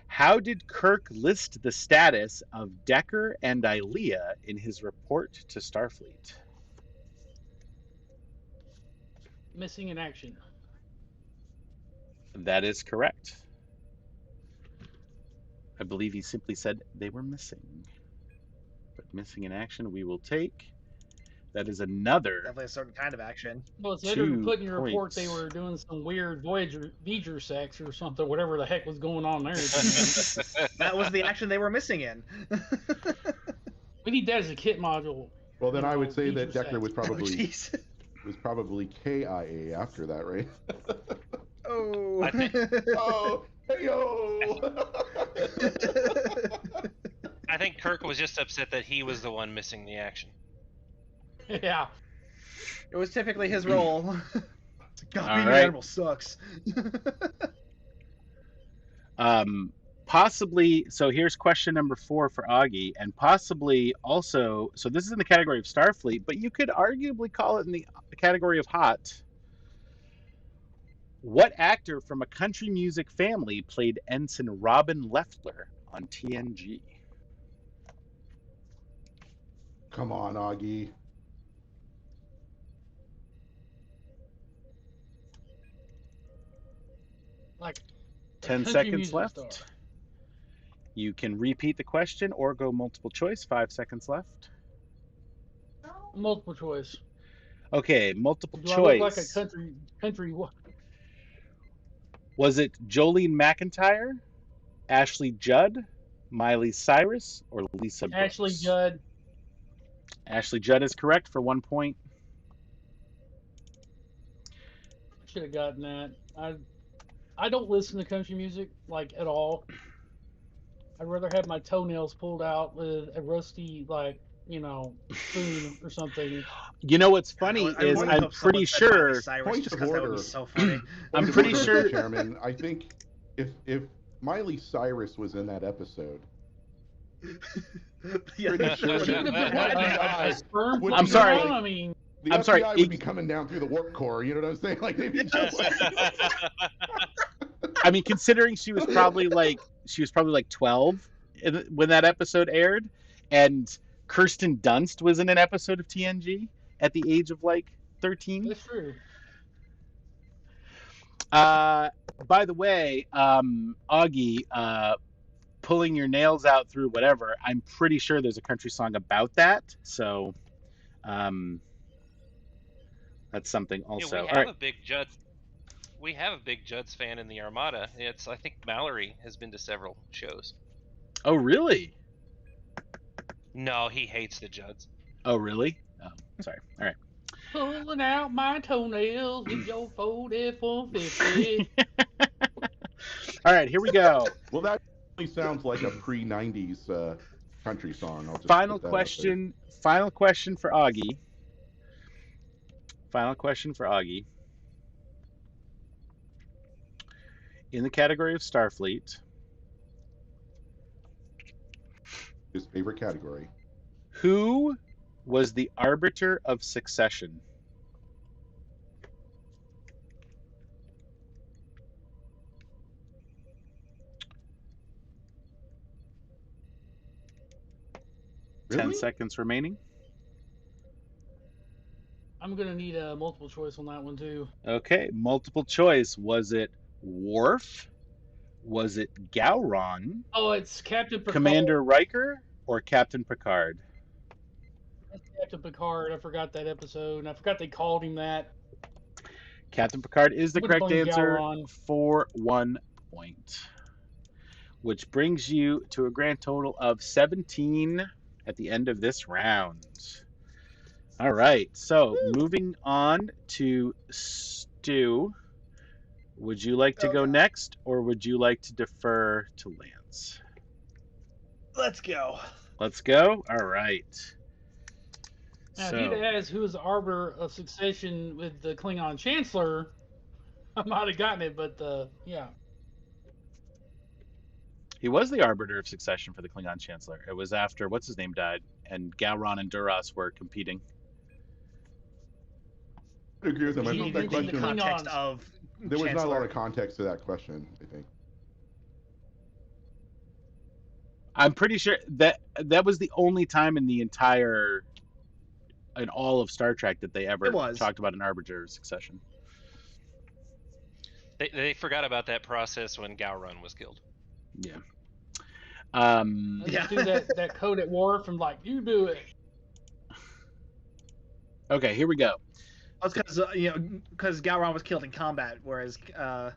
Speaker 3: how did Kirk list the status of Decker and Ilea in his report to Starfleet?
Speaker 5: Missing in action.
Speaker 3: That is correct. I believe he simply said they were missing. But missing in action we will take. That is another
Speaker 2: Definitely a certain kind of action.
Speaker 5: Well, it's later you
Speaker 3: 2
Speaker 5: put in your report
Speaker 3: points.
Speaker 5: they were doing some weird Voyager sex or something, whatever the heck was going on there.
Speaker 2: That was the action they were missing in.
Speaker 5: We need that as a kit module.
Speaker 1: Well, then I would say
Speaker 5: Voyager
Speaker 1: that Decker
Speaker 5: sex.
Speaker 1: was
Speaker 2: Oh,
Speaker 1: probably
Speaker 2: jeez.
Speaker 1: KIA after that, right?
Speaker 2: Oh.
Speaker 4: I think-
Speaker 1: Oh, hey-yo!
Speaker 4: I think Kirk was just upset that he was the one missing the action.
Speaker 5: Yeah.
Speaker 2: It was typically his role. God, being
Speaker 3: All
Speaker 2: an
Speaker 3: right.
Speaker 2: animal sucks.
Speaker 3: Possibly, so here's question number 4 for Augie, and possibly also, so this is in the category of Starfleet, but you could arguably call it in the category of hot. What actor from a country music family played Ensign Robin Leffler on TNG?
Speaker 1: Come on, Augie.
Speaker 5: Like
Speaker 3: 10
Speaker 5: country
Speaker 3: seconds
Speaker 5: music
Speaker 3: left.
Speaker 5: star.
Speaker 3: You can repeat the question or go multiple choice. 5 seconds left.
Speaker 5: Multiple choice.
Speaker 3: Okay, multiple
Speaker 5: Do I
Speaker 3: choice.
Speaker 5: look like a country?
Speaker 3: Was it Jolene McIntyre, Ashley Judd, Miley Cyrus, or Lisa Brooks?
Speaker 5: Ashley Judd.
Speaker 3: Ashley Judd is correct for 1 point.
Speaker 5: Should have gotten that. I don't listen to country music like at all. I'd rather have my toenails pulled out with a rusty spoon or something.
Speaker 3: You know what's funny
Speaker 2: I
Speaker 3: is
Speaker 2: really
Speaker 3: I'm
Speaker 2: hope
Speaker 3: pretty
Speaker 2: someone said Miley
Speaker 3: sure.
Speaker 2: Cyrus,
Speaker 1: Point
Speaker 2: just
Speaker 1: of
Speaker 2: because that would
Speaker 1: order.
Speaker 2: be so funny.
Speaker 3: I'm pretty
Speaker 1: Mr.
Speaker 3: sure.
Speaker 1: Chairman, I think if Miley Cyrus was in that episode,
Speaker 2: Yeah.
Speaker 1: pretty sure
Speaker 5: She would have been
Speaker 1: that
Speaker 5: a sperm.
Speaker 1: would
Speaker 3: I'm
Speaker 1: be
Speaker 3: sorry.
Speaker 5: I mean,
Speaker 1: the
Speaker 3: I'm
Speaker 1: FBI
Speaker 3: sorry,
Speaker 1: would
Speaker 3: it-
Speaker 1: be coming down through the warp core. You know what I'm saying? Like they'd be just like,
Speaker 3: I mean, considering she was probably like 12, when that episode aired, and Kirsten Dunst was in an episode of TNG at the age of like 13.
Speaker 5: That's true.
Speaker 3: By the way, Augie, pulling your nails out through whatever, I'm pretty sure there's a country song about that. So that's something also.
Speaker 4: Yeah, we have a big Judd. We have a big Judd's fan in the Armada. I think Mallory has been to several shows.
Speaker 3: Oh, really?
Speaker 4: No, he hates the Judds.
Speaker 3: Oh, really? Oh, sorry. All right.
Speaker 5: Pulling out my toenails with your 40-450.
Speaker 3: All right, here we go.
Speaker 1: Well, that really sounds like a pre-90s country song. I'll just
Speaker 3: Final
Speaker 1: put that out
Speaker 3: question. Final question for Augie. Final question for Augie. In the category of Starfleet,
Speaker 1: there. His favorite category.
Speaker 3: who was the arbiter of succession?
Speaker 1: Really?
Speaker 3: 10 seconds remaining.
Speaker 5: I'm gonna need a multiple choice on that one too.
Speaker 3: Okay, multiple choice. Was it Worf? Was it Gowron?
Speaker 5: Oh, it's Captain Picard.
Speaker 3: Commander Riker? Or Captain Picard?
Speaker 5: It's Captain Picard. I forgot that episode, and I forgot they called him that.
Speaker 3: Captain Picard is the
Speaker 5: I'm
Speaker 3: correct
Speaker 5: gonna blame
Speaker 3: answer
Speaker 5: Gowron.
Speaker 3: for 1 point. Which brings you to a grand total of 17 at the end of this round. All right, so moving on to Stu. Would you like to go next, or would you like to defer to Lance?
Speaker 2: Let's go.
Speaker 3: Let's go. All right.
Speaker 5: Now, if you'd asked who was the arbiter of succession with the Klingon Chancellor, I might have gotten it, but yeah.
Speaker 3: He was the arbiter of succession for the Klingon Chancellor. It was after what's his name died, and Gowron and Duras were competing.
Speaker 1: I agree with him. I
Speaker 5: He
Speaker 1: think that
Speaker 5: mentioned the
Speaker 1: question.
Speaker 2: Context
Speaker 5: Klingons.
Speaker 2: of
Speaker 1: There was not a lot
Speaker 2: Chancellor.
Speaker 1: of context to that question. I think.
Speaker 3: I'm pretty sure that was the only time in all of Star Trek that they ever
Speaker 2: It was.
Speaker 3: talked about an arbiter of succession.
Speaker 4: They forgot about that process when Gowron was killed.
Speaker 3: Yeah.
Speaker 5: They
Speaker 2: Yeah.
Speaker 5: just do that code at war from like, you do it.
Speaker 3: Okay, here we go.
Speaker 2: That's because Gowron was killed in combat, whereas what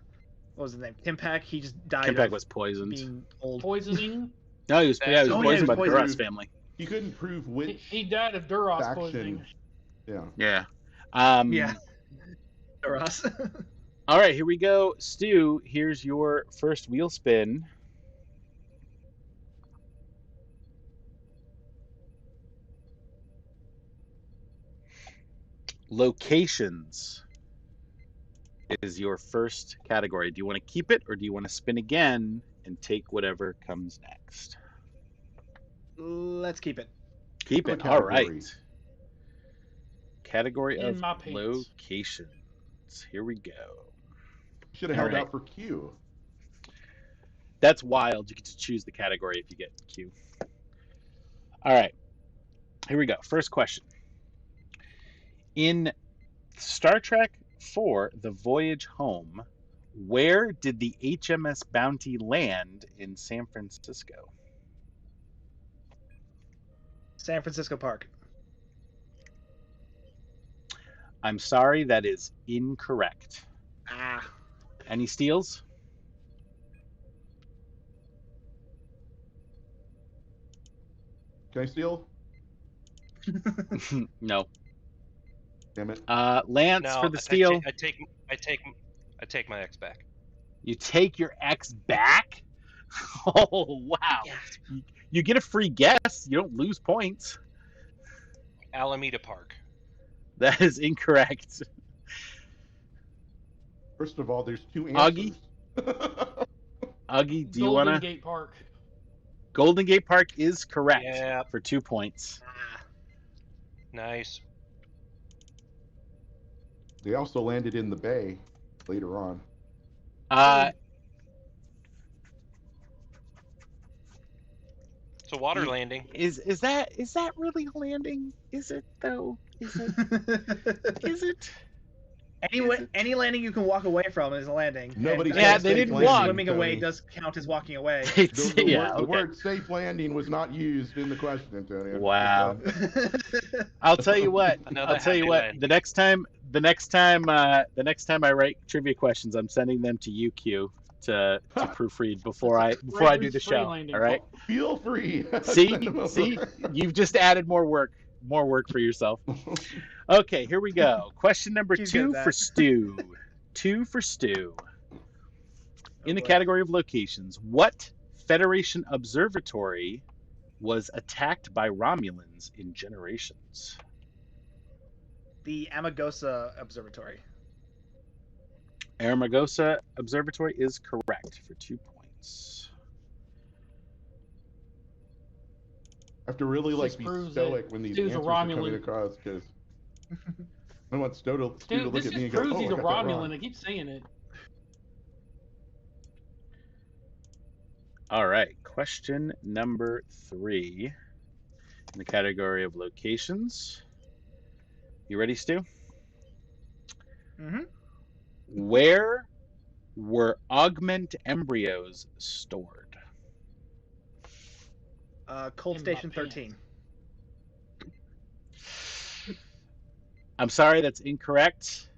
Speaker 2: was his name? Kimpak, he just died.
Speaker 3: Kimpak
Speaker 2: of
Speaker 3: was poisoned.
Speaker 2: being old.
Speaker 5: Poisoning.
Speaker 3: No, he was
Speaker 4: Oh, yeah, he
Speaker 3: poisoned
Speaker 2: was
Speaker 3: by the
Speaker 2: poisoned.
Speaker 3: Duras family.
Speaker 1: He couldn't prove
Speaker 5: He,
Speaker 1: which
Speaker 5: he died of Duras
Speaker 1: faction.
Speaker 5: poisoning.
Speaker 1: Yeah.
Speaker 3: Yeah.
Speaker 2: Yeah. Or us.
Speaker 3: All right, here we go. Stu, here's your first wheel spin. Locations is your first category. Do you want to keep it, or do you want to spin again and take whatever comes next?
Speaker 2: Let's keep it.
Speaker 3: Keep
Speaker 1: What
Speaker 3: it. All right.
Speaker 1: category?
Speaker 3: Category
Speaker 5: In
Speaker 3: of
Speaker 5: my pants.
Speaker 3: locations. Here we go.
Speaker 1: Should have held
Speaker 3: Alright.
Speaker 1: out for Q.
Speaker 3: That's wild. You get to choose the category if you get Q. All right. Here we go. First question. In Star Trek IV, The Voyage Home, where did the HMS Bounty land in San Francisco?
Speaker 2: San Francisco Park.
Speaker 3: I'm sorry, that is incorrect.
Speaker 2: Ah.
Speaker 3: Any steals?
Speaker 1: Can I steal?
Speaker 3: No.
Speaker 1: Damn it.
Speaker 3: Lance
Speaker 4: No,
Speaker 3: for the steal.
Speaker 4: I take my X back.
Speaker 3: You take your X back? Oh, wow. You get a free guess. You don't lose points.
Speaker 4: Alameda Park.
Speaker 3: That is incorrect.
Speaker 1: First of all, there's two
Speaker 3: Augie?
Speaker 1: answers.
Speaker 3: Augie, do you
Speaker 5: Golden
Speaker 3: want to?
Speaker 5: Gate Park.
Speaker 3: Golden Gate Park is correct
Speaker 4: Yeah.
Speaker 3: for 2 points.
Speaker 4: Nice.
Speaker 1: They also landed in the bay later on.
Speaker 4: So water landing.
Speaker 3: Is that really a landing? Is it though? Is it? Is it?
Speaker 2: Any landing you can walk away from is a landing.
Speaker 1: Nobody
Speaker 2: And,
Speaker 3: Yeah,
Speaker 1: said
Speaker 3: they
Speaker 1: safe
Speaker 3: didn't
Speaker 1: landing,
Speaker 3: walk.
Speaker 2: Swimming away
Speaker 1: Tony.
Speaker 2: does count as walking away.
Speaker 1: The
Speaker 3: Okay.
Speaker 1: word safe landing was not used in the question, Antonio.
Speaker 3: Wow. I'll tell you what.
Speaker 4: Another
Speaker 3: I'll tell you
Speaker 4: happy
Speaker 3: what.
Speaker 4: landing.
Speaker 3: The next time I write trivia questions, I'm sending them to you, Kyuu, to proofread before I do the show.
Speaker 5: landing.
Speaker 3: All right.
Speaker 1: Feel free.
Speaker 3: See,
Speaker 1: Send them over.
Speaker 3: see, you've just added more work for yourself. Okay, here we go. Question number
Speaker 2: He's good
Speaker 3: 2
Speaker 2: at
Speaker 3: for
Speaker 2: that.
Speaker 3: Stu. 2 for Stu. In the
Speaker 2: boy.
Speaker 3: category of locations, what Federation observatory was attacked by Romulans in Generations?
Speaker 2: The Amagosa Observatory.
Speaker 3: Aramagosa Observatory is correct for 2 points.
Speaker 1: I have to really
Speaker 5: This
Speaker 1: be
Speaker 5: proves
Speaker 1: stoic
Speaker 5: that
Speaker 1: when these
Speaker 5: Stu's a
Speaker 1: answers are coming
Speaker 5: Romulan.
Speaker 1: across because I want Stu to look
Speaker 5: Dude, this
Speaker 1: at me
Speaker 5: just
Speaker 1: and go,
Speaker 5: proves
Speaker 1: "Oh,
Speaker 5: he's
Speaker 1: I
Speaker 5: a
Speaker 1: got that
Speaker 5: Romulan.
Speaker 1: wrong."
Speaker 5: I keep saying it.
Speaker 3: All right, question number 3 in the category of locations. You ready, Stu?
Speaker 2: Mm-hmm.
Speaker 3: Where were augment embryos stored?
Speaker 2: Cold
Speaker 5: In my
Speaker 2: Station
Speaker 5: pants.
Speaker 2: 13.
Speaker 3: I'm sorry, that's incorrect.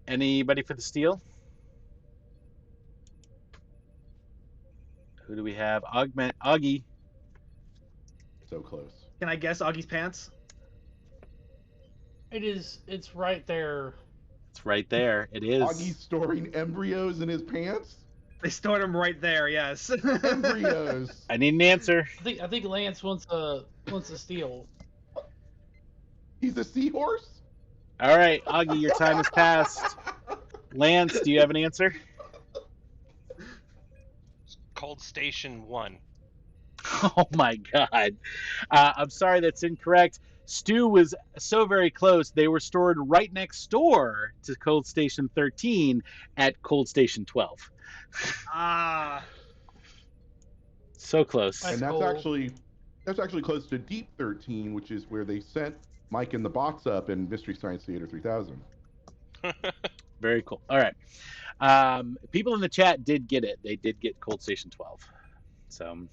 Speaker 3: Anybody for the steal? Who do we have? Augie.
Speaker 1: So close.
Speaker 2: Can I guess Augie's pants?
Speaker 5: It's right there.
Speaker 3: It's right there. It is.
Speaker 1: Augie's storing embryos in his pants.
Speaker 2: They stored them right there. Yes.
Speaker 1: Embryos.
Speaker 3: I need an answer.
Speaker 5: I think Lance wants a steal.
Speaker 1: He's a seahorse.
Speaker 3: All right, Augie, your time has passed. Lance, do you have an answer?
Speaker 4: Cold Station 1.
Speaker 3: Oh my God. I'm sorry, that's incorrect. Stu was so very close. They were stored right next door to Cold Station 13 at Cold Station 12.
Speaker 2: Ah.
Speaker 3: So close.
Speaker 1: And that's
Speaker 5: cool.
Speaker 1: actually close to Deep 13, which is where they sent Mike in the Box up in Mystery Science Theater 3000.
Speaker 3: Very cool. All right. People in the chat did get it. They did get Cold Station 12. So,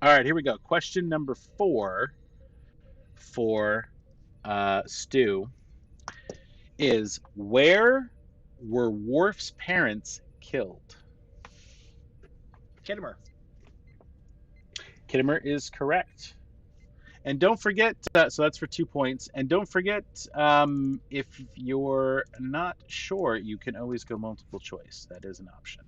Speaker 3: all right, here we go. Question number 4 for Stu is, where were Worf's parents killed?
Speaker 2: Kittimer.
Speaker 3: Kittimer is correct. And don't forget, so that's for 2 points. And don't forget, if you're not sure, you can always go multiple choice. That is an option.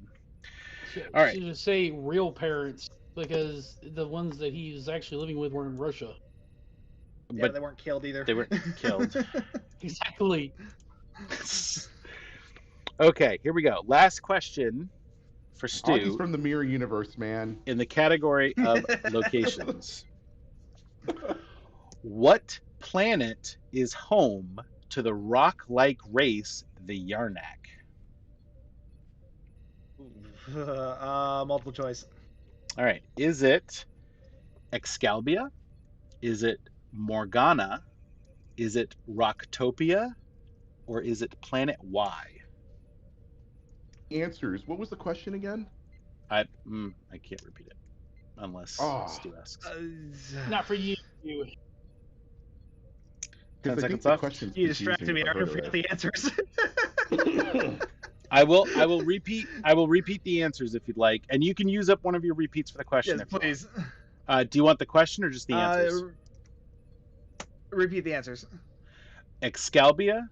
Speaker 3: All right.
Speaker 5: Should just say real parents because the ones that he was actually living with were in Russia.
Speaker 2: Yeah,
Speaker 3: But
Speaker 2: they weren't killed either.
Speaker 3: they weren't killed.
Speaker 5: Exactly.
Speaker 3: Okay, here we go. Last question for Stu
Speaker 1: Augie's from the Mirror Universe, man.
Speaker 3: in the category of locations. What planet is home to the rock-like race, the Yarnak?
Speaker 2: Multiple choice.
Speaker 3: All right. Is it Excalibur? Is it Morgana? Is it Rocktopia? Or is it Planet Y?
Speaker 1: Answers. What was the question again?
Speaker 3: I can't repeat it unless Stu asks.
Speaker 5: Not for you.
Speaker 3: 10
Speaker 1: Because I think
Speaker 3: seconds
Speaker 1: the
Speaker 3: left.
Speaker 1: question's
Speaker 2: You distracted me. I
Speaker 1: confusing
Speaker 2: forgot the answers.
Speaker 1: if
Speaker 3: I will repeat the answers if you'd like, and you can use up one of your repeats for the question.
Speaker 2: Yes,
Speaker 3: if you
Speaker 2: please.
Speaker 3: want. Do you want the question or just the answers?
Speaker 2: Repeat the answers.
Speaker 3: Excalibur,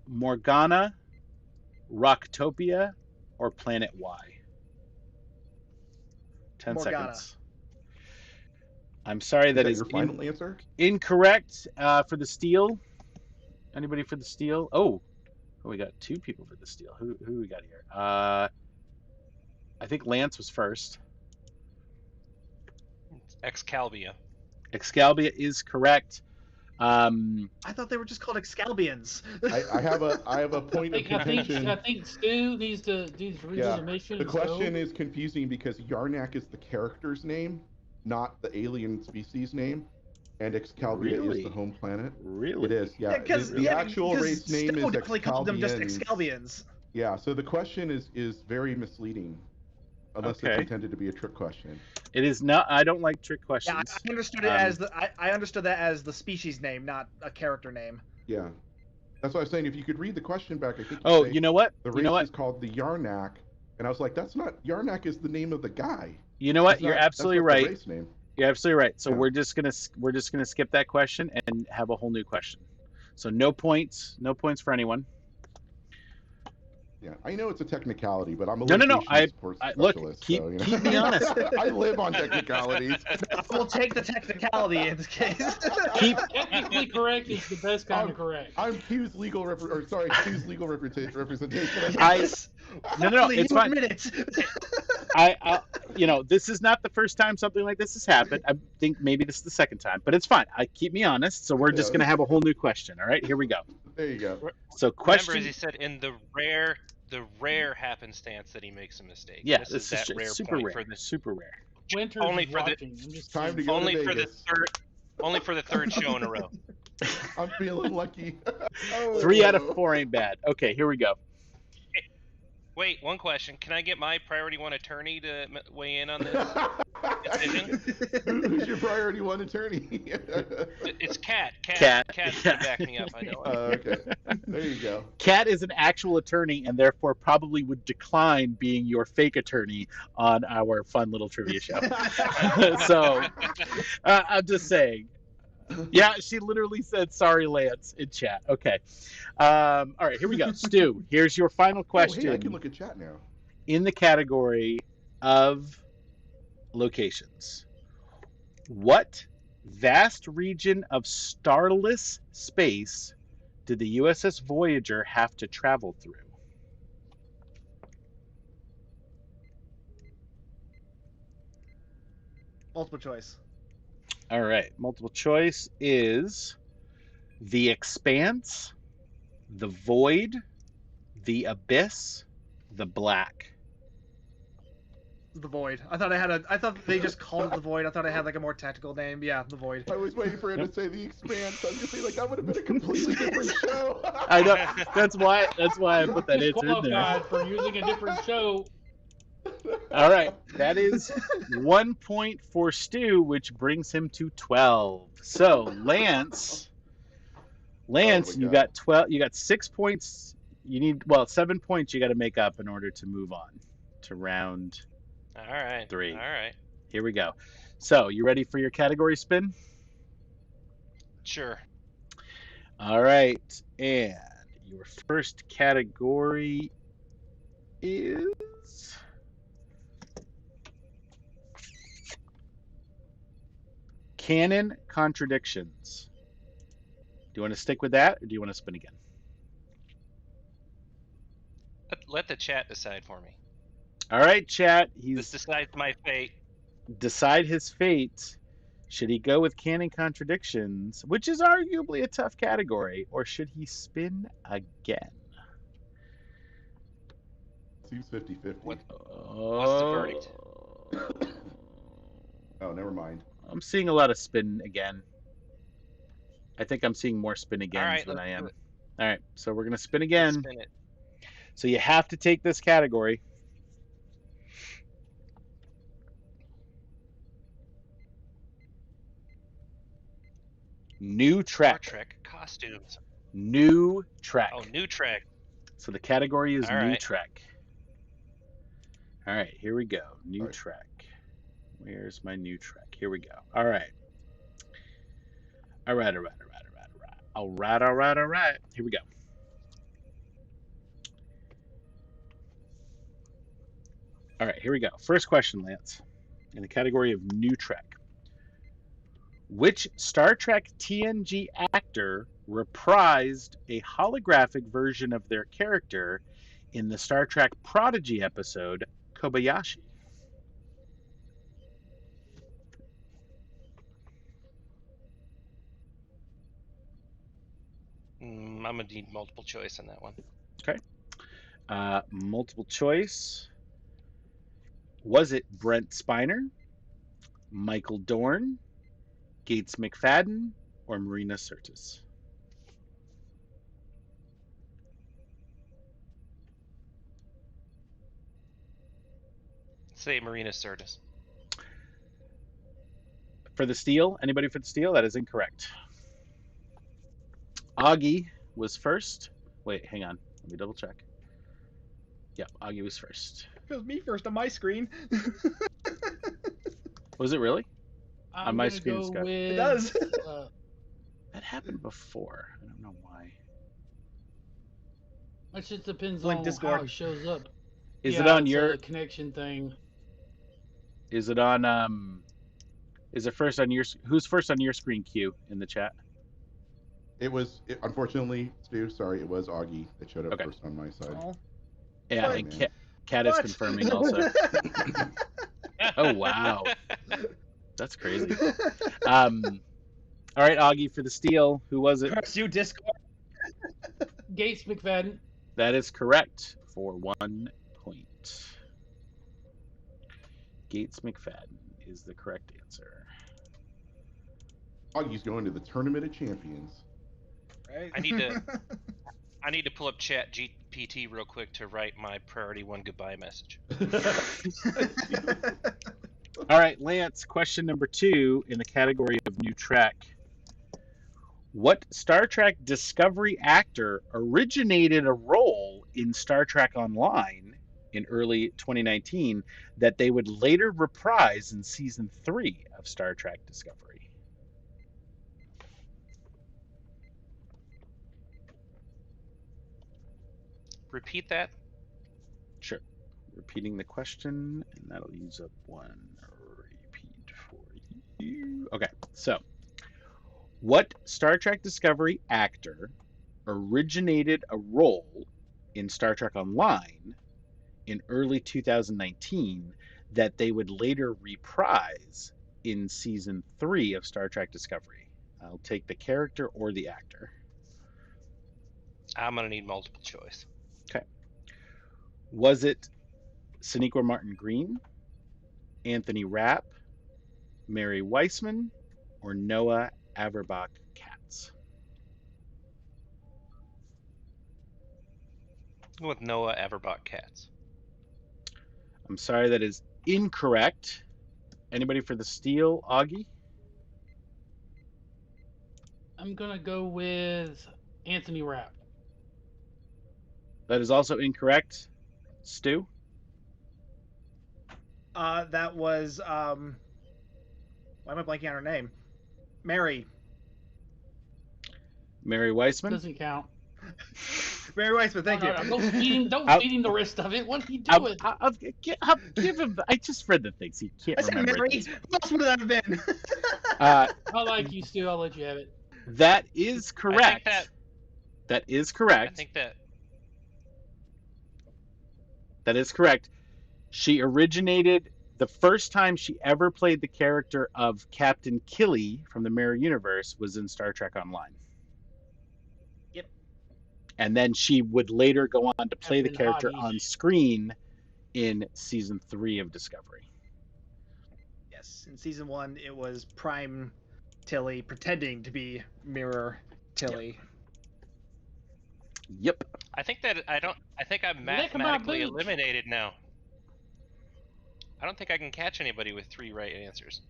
Speaker 3: Morgana, Rocktopia, or Planet Y? 10
Speaker 2: Morgana.
Speaker 3: seconds. I'm sorry,
Speaker 1: Is
Speaker 3: that
Speaker 1: that
Speaker 3: is
Speaker 1: your final answer?
Speaker 3: incorrect for the steal. Anybody for the steal? Oh, we got 2 people for the steal. Who we got here? I think Lance was first.
Speaker 4: Excalibur.
Speaker 3: Excalibur is correct.
Speaker 2: I thought they were just called Excalbians.
Speaker 1: I have a point of contention.
Speaker 5: I think Stu needs to read
Speaker 1: Yeah,
Speaker 5: the mission.
Speaker 1: The question is confusing because Yarnak is the character's name, not the alien species name, and Excalibur
Speaker 3: Really?
Speaker 1: is the home planet.
Speaker 3: Really?
Speaker 1: It is, yeah.
Speaker 2: Because
Speaker 1: The actual race name
Speaker 2: Stowe
Speaker 1: is
Speaker 2: definitely called them just
Speaker 1: Excalbians.
Speaker 2: Excalbians.
Speaker 1: Yeah, so the question is very misleading, unless it's
Speaker 3: Okay.
Speaker 1: intended to be a trick question.
Speaker 3: It is not. I don't like trick
Speaker 2: Yeah,
Speaker 3: questions.
Speaker 2: I understood it as I understood that as the species name, not a character name.
Speaker 1: Yeah, that's why I was saying if you could read the question back, I think.
Speaker 3: Oh,
Speaker 1: say,
Speaker 3: you know what?
Speaker 1: the
Speaker 3: You
Speaker 1: race
Speaker 3: know what?
Speaker 1: is called the Yarnak, and I was like, that's not Yarnak is the name of the guy.
Speaker 3: You know what?
Speaker 1: That's
Speaker 3: You're
Speaker 1: not-
Speaker 3: absolutely
Speaker 1: that's not the
Speaker 3: right.
Speaker 1: race name.
Speaker 3: You're absolutely right. So
Speaker 1: Yeah.
Speaker 3: we're just gonna skip that question and have a whole new question. So no points for anyone.
Speaker 1: Yeah, I know it's a technicality, but I'm a
Speaker 3: No.
Speaker 1: litigation
Speaker 3: I
Speaker 1: support
Speaker 3: look.
Speaker 1: specialist.
Speaker 3: Keep
Speaker 1: so, you know.
Speaker 3: keep me honest.
Speaker 1: I live on technicalities.
Speaker 2: We'll take the technicality in this case.
Speaker 3: Keep
Speaker 5: Technically correct is the best kind of correct.
Speaker 1: I'm Kyuu's legal representation.
Speaker 3: No,
Speaker 2: Finally,
Speaker 3: it's
Speaker 2: you
Speaker 3: fine.
Speaker 2: admit it.
Speaker 3: I this is not the first time something like this has happened. I think maybe this is the second time, but it's fine. Keep me honest. So we're just
Speaker 1: Yeah.
Speaker 3: gonna have a whole new question. All right, here we go.
Speaker 1: There you go.
Speaker 3: So
Speaker 4: Remember,
Speaker 3: question.
Speaker 4: as he said, in the rare happenstance that he makes a mistake.
Speaker 3: Yeah,
Speaker 4: this
Speaker 3: this
Speaker 4: is
Speaker 3: is
Speaker 4: that rare
Speaker 3: super
Speaker 4: point
Speaker 3: rare.
Speaker 4: for the
Speaker 3: Super rare.
Speaker 5: Winters
Speaker 4: only
Speaker 5: is
Speaker 4: for the-
Speaker 5: watching. I'm just
Speaker 1: Time to
Speaker 5: saying.
Speaker 1: go
Speaker 4: only
Speaker 1: to
Speaker 4: for the
Speaker 1: Vegas.
Speaker 4: third show in a row.
Speaker 1: I'm feeling lucky.
Speaker 3: 3 out of 4 ain't bad. Okay, here we go.
Speaker 4: Wait, one question. Can I get my priority one attorney to weigh in on this decision?
Speaker 1: Who's your priority one attorney?
Speaker 4: It's Kat.
Speaker 3: Kat.
Speaker 4: Kat's
Speaker 3: Yeah.
Speaker 4: gonna back me up. I know.
Speaker 1: Okay. There you go.
Speaker 3: Kat is an actual attorney and therefore probably would decline being your fake attorney on our fun little trivia show. So I'm just saying. Yeah, she literally said, "Sorry, Lance," in chat. Okay. All right, here we go. Stu, here's your final question.
Speaker 1: Oh, hey, I can look at chat now.
Speaker 3: In the category of locations. What vast region of starless space did the USS Voyager have to travel through?
Speaker 2: Multiple choice.
Speaker 3: All right, multiple choice is the Expanse, the Void, the Abyss, the Black.
Speaker 2: The Void. I thought they just called it the Void. I thought it had like a more technical name. Yeah, the Void.
Speaker 1: I was waiting for him to say the Expanse. I was gonna say like that would have been a completely different show.
Speaker 3: I know. That's why I put that answer in there.
Speaker 5: Disqualified for using a different show.
Speaker 3: All right, that is 1 point for Stu, which brings him to 12. So Lance, you
Speaker 1: God.
Speaker 3: got 12. You got 6 points. You need 7 points. You got to make up in order to move on to round
Speaker 4: All right.
Speaker 3: 3.
Speaker 4: All right.
Speaker 3: Here we go. So you ready for your category spin?
Speaker 4: Sure.
Speaker 3: All right, and your first category is canon contradictions. Do you want to stick with that, or do you want to spin again?
Speaker 4: Let the chat decide for me.
Speaker 3: All right, chat.
Speaker 4: This
Speaker 3: He's
Speaker 4: decides my fate.
Speaker 3: decide his fate. Should he go with canon contradictions, which is arguably a tough category, or should he spin again?
Speaker 1: Seems 50-50.
Speaker 4: What-
Speaker 3: What's
Speaker 4: the verdict?
Speaker 1: Oh, never mind.
Speaker 3: I'm seeing a lot of spin again. I think I'm seeing more spin agains
Speaker 4: right,
Speaker 3: than
Speaker 4: let's
Speaker 3: I am.
Speaker 4: do it.
Speaker 3: All right, so we're gonna spin again.
Speaker 4: Spin it.
Speaker 3: So you have to take this category. New
Speaker 4: Star
Speaker 3: track.
Speaker 4: Trek costumes.
Speaker 3: New track.
Speaker 4: Oh, new track.
Speaker 3: So the category is
Speaker 4: All
Speaker 3: new
Speaker 4: right.
Speaker 3: track. All right, here we go. New
Speaker 1: All right.
Speaker 3: track. Where's my new track? Here we go. All right. All right. Here we go. All right, here we go. First question, Lance, in the category of new track. Which Star Trek TNG actor reprised a holographic version of their character in the Star Trek Prodigy episode Kobayashi?
Speaker 4: I'm gonna need multiple choice on that one.
Speaker 3: Multiple choice. Was it Brent Spiner, Michael Dorn, Gates McFadden, or Marina Sirtis?
Speaker 4: Say Marina Sirtis.
Speaker 3: For the steal, anybody for the steal? That is incorrect. Augie was first. Wait, hang on. Let me double check. Yep, Augie was first.
Speaker 2: It was me first on my screen.
Speaker 3: Was it really?
Speaker 5: I'm
Speaker 3: On my
Speaker 5: gonna
Speaker 3: screen,
Speaker 5: go
Speaker 3: Scott.
Speaker 5: with,
Speaker 2: It does.
Speaker 3: That happened before. I don't know why.
Speaker 5: it just depends
Speaker 2: Like
Speaker 5: on
Speaker 2: Discord.
Speaker 5: how it shows up.
Speaker 3: Is
Speaker 5: Yeah,
Speaker 3: it on
Speaker 5: it's
Speaker 3: your?
Speaker 5: a connection thing?
Speaker 3: Is it on? Is it first on your? Who's first on your screen? Q in the chat.
Speaker 1: Unfortunately, Stu, sorry, it was Augie that showed up
Speaker 3: Okay.
Speaker 1: first on my side.
Speaker 2: Oh.
Speaker 3: Yeah,
Speaker 2: What?
Speaker 3: and Cat is
Speaker 2: What?
Speaker 3: confirming also. Oh wow, that's crazy. All right, Augie for the steal. Who was it?
Speaker 2: Curse you, Discord.
Speaker 5: Gates McFadden.
Speaker 3: That is correct for 1 point. Gates McFadden is the correct answer.
Speaker 1: Augie's going to the Tournament of Champions.
Speaker 2: Right?
Speaker 4: I need to pull up Chat GPT real quick to write my priority 1 goodbye message.
Speaker 3: All right, Lance, question number 2 in the category of new track. What Star Trek Discovery actor originated a role in Star Trek Online in early 2019 that they would later reprise in season 3 of Star Trek Discovery?
Speaker 4: Repeat that.
Speaker 3: Sure. Repeating the question, and that'll use up 1 repeat for you. Okay, so what Star Trek Discovery actor originated a role in Star Trek Online in early 2019 that they would later reprise in season 3 of Star Trek Discovery? I'll take the character or the actor.
Speaker 4: I'm gonna need multiple choice.
Speaker 3: Was it Sonequa Martin Green, Anthony Rapp, Mary Weissman, or Noah Averbach Katz?
Speaker 4: Go with Noah Averbach Katz.
Speaker 3: I'm sorry, that is incorrect. Anybody for the steal, Augie?
Speaker 5: I'm gonna go with Anthony Rapp.
Speaker 3: That is also incorrect. Stu?
Speaker 2: That was why am I blanking on her name? Mary
Speaker 3: Weissman?
Speaker 5: Doesn't count.
Speaker 2: Mary Weissman, thank you.
Speaker 5: Don't feed him the rest of it. What are you doing?
Speaker 3: I'll give him. I just read the things. He can't
Speaker 2: I said
Speaker 3: remember.
Speaker 2: Mary. Who else would that have been?
Speaker 3: Uh,
Speaker 5: I like you, Stu. I'll let you have it.
Speaker 3: that is correct. That is correct.
Speaker 4: I think that
Speaker 3: That is correct. She originated, the first time she ever played the character of Captain Killy from the Mirror Universe was in Star Trek Online.
Speaker 2: Yep.
Speaker 3: And then she would later go on to play the
Speaker 5: Captain
Speaker 3: character
Speaker 5: Hottie.
Speaker 3: on screen in season 3 of Discovery.
Speaker 2: Yes, in season 1 it was Prime Tilly pretending to be Mirror Tilly.
Speaker 3: Yep.
Speaker 4: I think I'm
Speaker 5: Lick my
Speaker 4: mathematically
Speaker 5: boots.
Speaker 4: eliminated now. I don't think I can catch anybody with 3 right answers.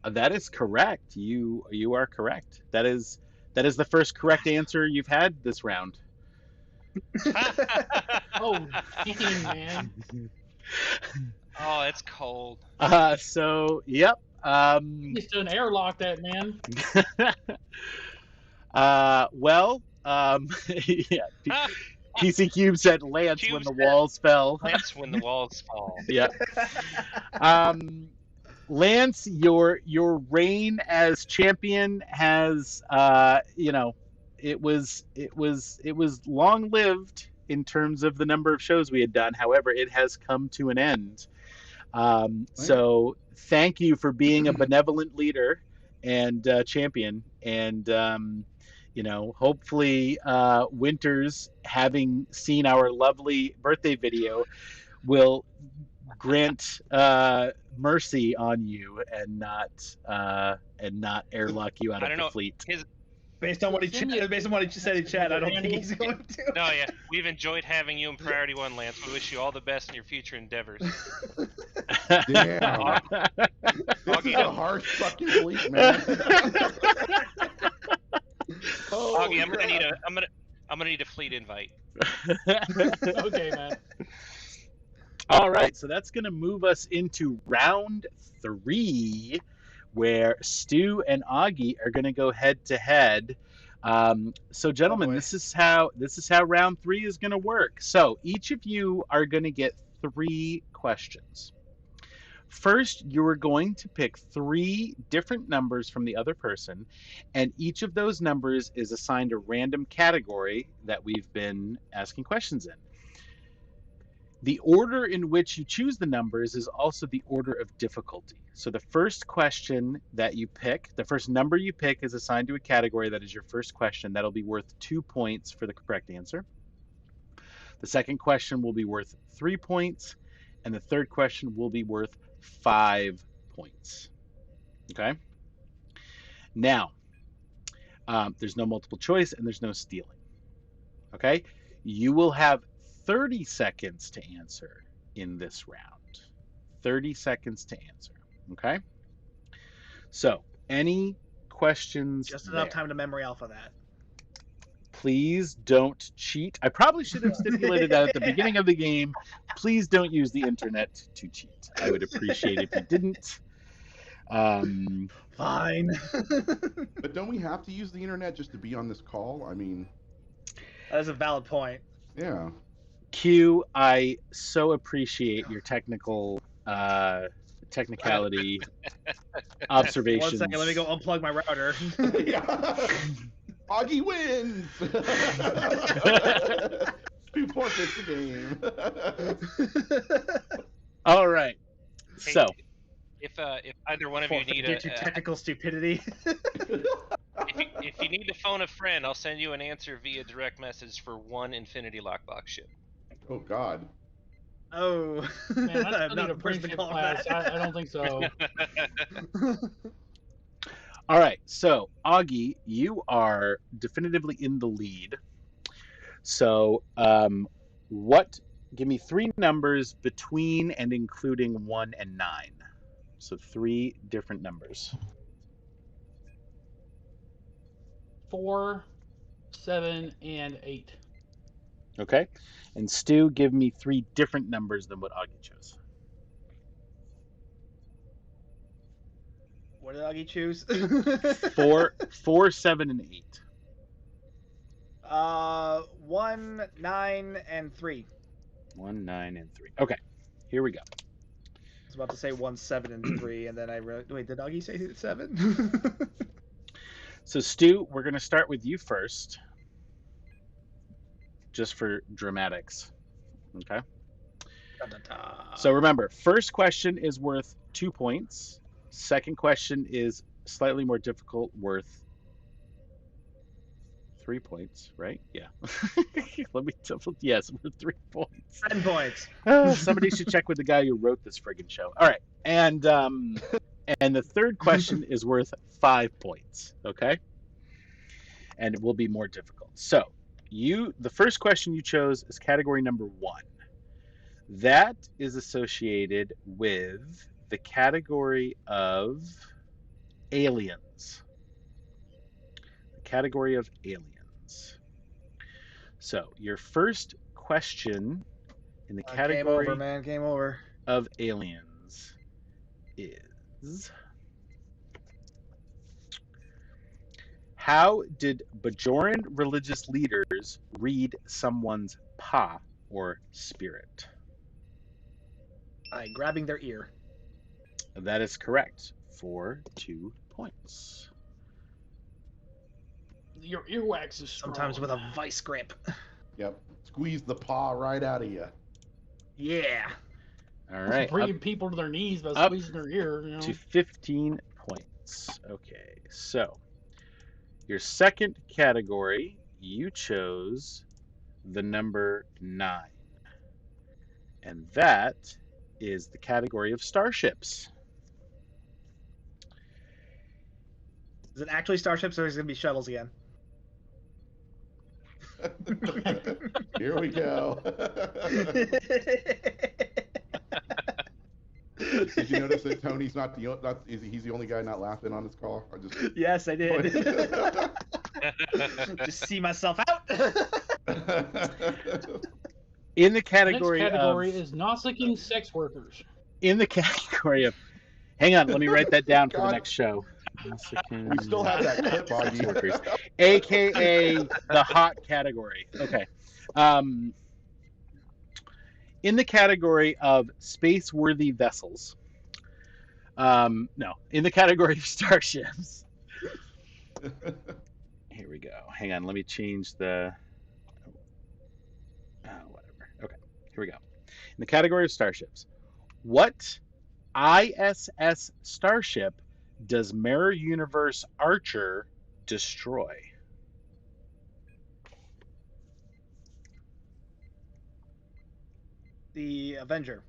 Speaker 3: That is correct. You are correct. That is the first correct answer you've had this round.
Speaker 5: Oh, dang, man.
Speaker 4: Oh, it's cold.
Speaker 3: So yep.
Speaker 5: Just an airlock that, man.
Speaker 3: Well, yeah. PC Cube said Lance
Speaker 4: Cube
Speaker 3: when the
Speaker 4: said
Speaker 3: walls fell.
Speaker 4: That's when the walls fall.
Speaker 3: Yeah. Lance, your reign as champion has it was long lived in terms of the number of shows we had done. However, it has come to an end. So thank you for being a benevolent leader and champion. And hopefully Winters, having seen our lovely birthday video, will grant mercy on you and not airlock you out
Speaker 4: I
Speaker 3: of
Speaker 4: don't
Speaker 3: the
Speaker 4: know.
Speaker 3: fleet.
Speaker 2: Based on what he said in chat, I don't think he's going to.
Speaker 4: No, yeah, we've enjoyed having you in Priority 1, Lance. We wish you all the best in your future endeavors.
Speaker 1: Damn. This is a harsh fucking fleet, man.
Speaker 4: Augie, I'm gonna need a fleet invite.
Speaker 5: Okay, man.
Speaker 3: All right, so that's going to move us into round 3, where Stu and Augie are going to go head to head. So, gentlemen,
Speaker 2: boy.
Speaker 3: this is how round 3 is going to work. So, each of you are going to get 3 questions. First, you are going to pick 3 different numbers from the other person, and each of those numbers is assigned a random category that we've been asking questions in. The order in which you choose the numbers is also the order of difficulty. So the first question that you pick, the first number you pick is assigned to a category that is your first question. That'll be worth 2 points for the correct answer. The second question will be worth 3 points, and the third question will be worth 5 points. Okay? Now, there's no multiple choice and there's no stealing. Okay? You will have 30 seconds to answer in this round. 30 seconds to answer. Okay? So, any questions?
Speaker 2: Just enough time to memory alpha that.
Speaker 3: Please don't cheat. I probably should have stipulated that at the beginning of the game. Please don't use the internet to cheat. I would appreciate if you didn't.
Speaker 2: Fine.
Speaker 1: But don't we have to use the internet just to be on this call? I mean,
Speaker 2: That's a valid point.
Speaker 1: yeah.
Speaker 3: Kyuu, I so appreciate your technicality observations.
Speaker 2: 1 second, let me go unplug my router.
Speaker 1: Augie wins. 2 forfeits the game.
Speaker 3: All right.
Speaker 4: Hey,
Speaker 3: So,
Speaker 4: if either one of you need
Speaker 2: Due to technical stupidity.
Speaker 4: if you need to phone a friend, I'll send you an answer via direct message for 1 Infinity Lockbox ship.
Speaker 1: Oh God.
Speaker 2: Oh.
Speaker 5: Man, I
Speaker 2: I'm
Speaker 5: still
Speaker 2: not
Speaker 5: need a
Speaker 2: the person to
Speaker 5: friendship
Speaker 2: call
Speaker 5: class.
Speaker 2: that.
Speaker 5: I don't think so.
Speaker 3: all right. So, Augie, you are definitively in the lead. So, give me 3 numbers between and including 1 and 9. So 3 different numbers.
Speaker 5: 4, 7, and 8.
Speaker 3: Okay. And Stu, give me 3 different numbers than what Augie chose.
Speaker 2: What did Augie choose?
Speaker 3: 4, 7, and 8.
Speaker 2: 1, 9, and 3.
Speaker 3: 1, 9, and 3. Okay. Here we go.
Speaker 2: I was about to say 1, 7, and 3, and then I wait. Did Augie say 7?
Speaker 3: So Stu, we're going to start with you first, just for dramatics. Okay. So remember, first question is worth 2 points. Second question is slightly more difficult, worth 3 points, right? Yeah. Let me double. Yes, worth 3 points.
Speaker 2: 10 points.
Speaker 3: Somebody should check with the guy who wrote this friggin' show. All right, and the third question is worth 5 points. Okay, and it will be more difficult. So the first question you chose is category number 1. That is associated with the category of aliens. The category of aliens. So your first question in the category
Speaker 2: Game over, man. Game over.
Speaker 3: of aliens is: how did Bajoran religious leaders read someone's pa, or spirit?
Speaker 2: By grabbing their ear.
Speaker 3: That is correct, for 2 points.
Speaker 5: Your earwax is strong.
Speaker 2: Sometimes with a vice grip.
Speaker 1: Yep. Squeeze the paw right out of you.
Speaker 2: Yeah.
Speaker 3: All right,
Speaker 5: Bringing people to their knees by
Speaker 3: up
Speaker 5: squeezing their ear. You know?
Speaker 3: to 15 points. Okay, so your second category, you chose the number 9. And that is the category of starships.
Speaker 2: Is it actually starships or is it gonna be shuttles again?
Speaker 1: Here we go. Did you notice that Tony's he's the only guy not laughing on this call?
Speaker 2: Yes, I did. Just see myself out.
Speaker 3: In the category
Speaker 5: Next category is Nausicaan sex workers.
Speaker 3: In the category of, hang on, let me write that down for the next show.
Speaker 1: We still have that clip, Augie.
Speaker 3: Workers, aka the hot category. Okay. In the category of space-worthy vessels. No, in the category of starships. Here we go. Hang on, let me change the. Whatever. Okay, here we go. In the category of starships, what ISS starship does Mirror Universe Archer destroy?
Speaker 2: The Avenger.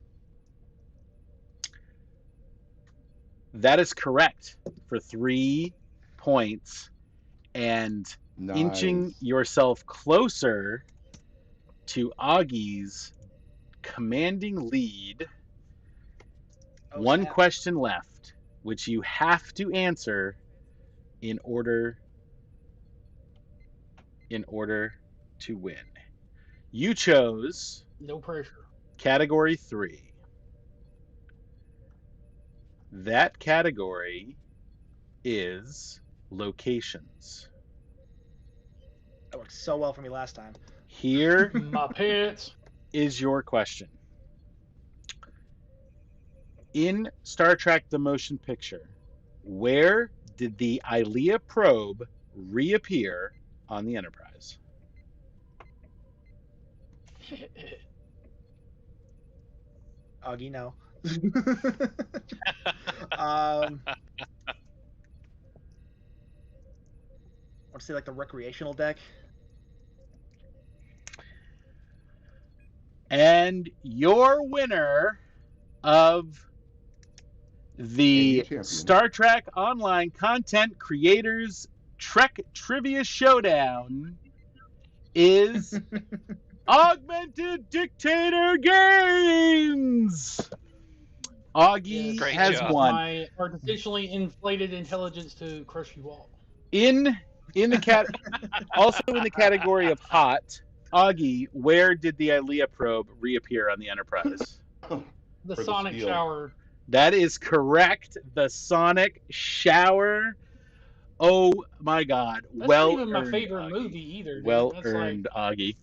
Speaker 3: That is correct for 3 points and inching yourself closer to Augie's commanding lead. One question left, which you have to answer in order to win. You chose
Speaker 5: No pressure.
Speaker 3: category 3. That category is locations.
Speaker 2: That worked so well for me last time.
Speaker 3: Here
Speaker 5: My pants.
Speaker 3: is your question. In Star Trek The Motion Picture, where did the Ilea probe reappear on the Enterprise?
Speaker 2: Augie, no. I want to say like the recreational deck.
Speaker 3: And your winner of the Star Trek Online Content Creators Trek Trivia Showdown is Augmented Dictator Games. Augie
Speaker 4: Great
Speaker 3: has
Speaker 4: job.
Speaker 3: won.
Speaker 5: My artificially inflated intelligence to crush you all.
Speaker 3: In the also in the category of hot, Augie, where did the Ilea probe reappear on the Enterprise?
Speaker 5: The
Speaker 1: For the
Speaker 5: sonic
Speaker 1: steel.
Speaker 5: shower.
Speaker 3: That is correct. The sonic shower. Oh my God!
Speaker 5: That's
Speaker 3: well
Speaker 5: not even my
Speaker 3: earned,
Speaker 5: favorite
Speaker 3: Augie.
Speaker 5: movie either. Dude.
Speaker 3: Well
Speaker 5: That's
Speaker 3: earned, Augie.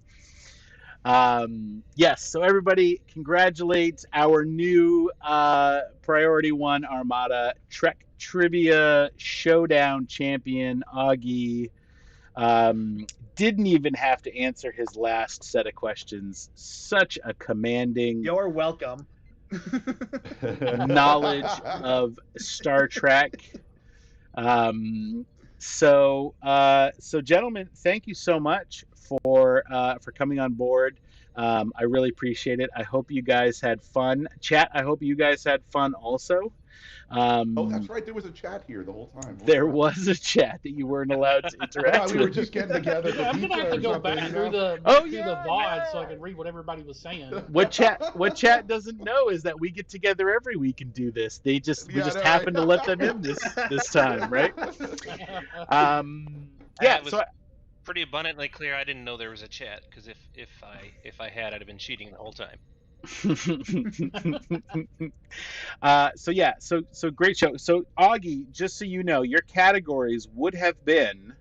Speaker 3: Yes. So everybody, congratulate our new Priority 1 Armada Trek Trivia Showdown champion, Augie. Didn't even have to answer his last set of questions. Such a commanding
Speaker 2: You're welcome.
Speaker 3: knowledge of Star Trek. So gentlemen, thank you so much for coming on board. I really appreciate it. I hope you guys had fun. Chat, I hope you guys had fun also.
Speaker 1: Oh, that's right. There was a chat here the whole time.
Speaker 3: There was a chat that you weren't allowed to interact
Speaker 1: We were
Speaker 3: with.
Speaker 1: just getting together.
Speaker 5: Yeah, I'm gonna have to go back through the VOD so I can read what everybody was saying.
Speaker 3: What chat doesn't know is that we get together every week and do this. We just happen to let them in this time, right?
Speaker 4: It was pretty abundantly clear. I didn't know there was a chat because if I had, I'd have been cheating the whole time.
Speaker 3: So great show. So Augie, just so you know, your categories would have been,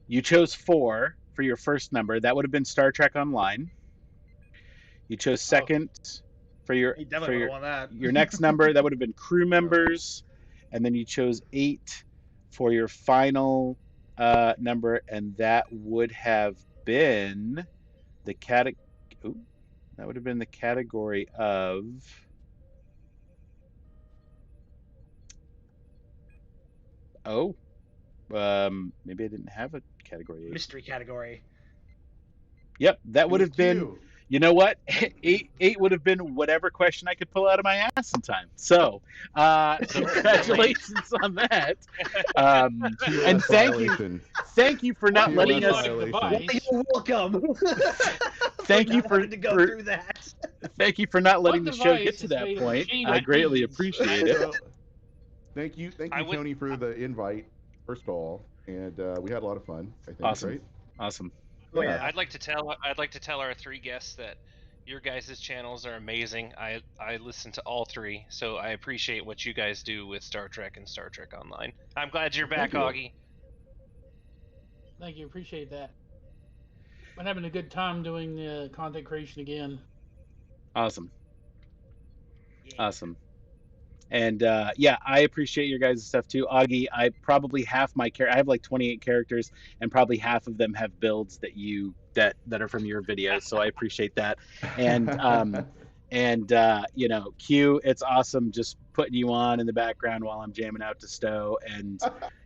Speaker 3: you chose 4 for your first number. That would have been Star Trek Online. You chose second for your your next number. That would have been crew members, and then you chose 8 for your final number, and that would have been the category. That would have been the category of maybe I didn't have a category 8.
Speaker 2: Mystery category.
Speaker 3: Yep, that would have been you know what? Eight would have been whatever question I could pull out of my ass in time. So, congratulations on that. And thank you for not letting us.
Speaker 2: You're welcome.
Speaker 3: Thank you for
Speaker 2: to go through that.
Speaker 3: Thank you for not letting the show get to that point. I greatly appreciate it.
Speaker 1: Thank you, Tony, for the invite. First of all, and we had a lot of fun. I think.
Speaker 3: Awesome.
Speaker 1: Right?
Speaker 3: Awesome.
Speaker 1: Yeah.
Speaker 4: I'd like to tell our three guests that your guys' channels are amazing. I listen to all three, so I appreciate what you guys do with Star Trek and Star Trek Online. I'm glad you're back, Augie.
Speaker 5: Thank you, appreciate that. I'm having a good time doing the content creation again.
Speaker 3: Awesome. Awesome. And yeah, I appreciate your guys' stuff too. Augie, I probably half my I have like 28 characters, and probably half of them have builds that are from your videos. So I appreciate that. And you know, Kyuu, it's awesome just putting you on in the background while I'm jamming out to Stowe. And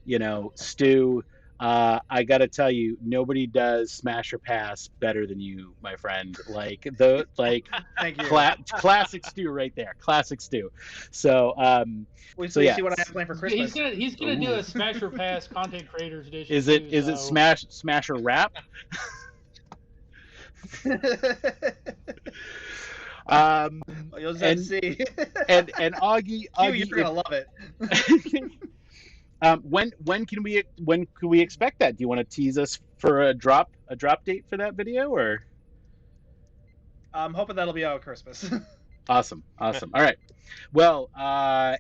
Speaker 3: you know, Stu, I gotta tell you, nobody does Smash or Pass better than you, my friend. Thank you. Classic Stu right there. Classic Stu. So
Speaker 2: so yeah. See what I have planned for Christmas.
Speaker 5: He's gonna do a Smash or Pass content creators edition.
Speaker 3: Is it Smash or Rap?
Speaker 2: You'll just see.
Speaker 3: and Augie,
Speaker 2: you're gonna love it.
Speaker 3: When can we expect that? Do you want to tease us for a drop date for that video, or?
Speaker 2: I'm hoping that'll be out at Christmas.
Speaker 3: Awesome. All right. Well,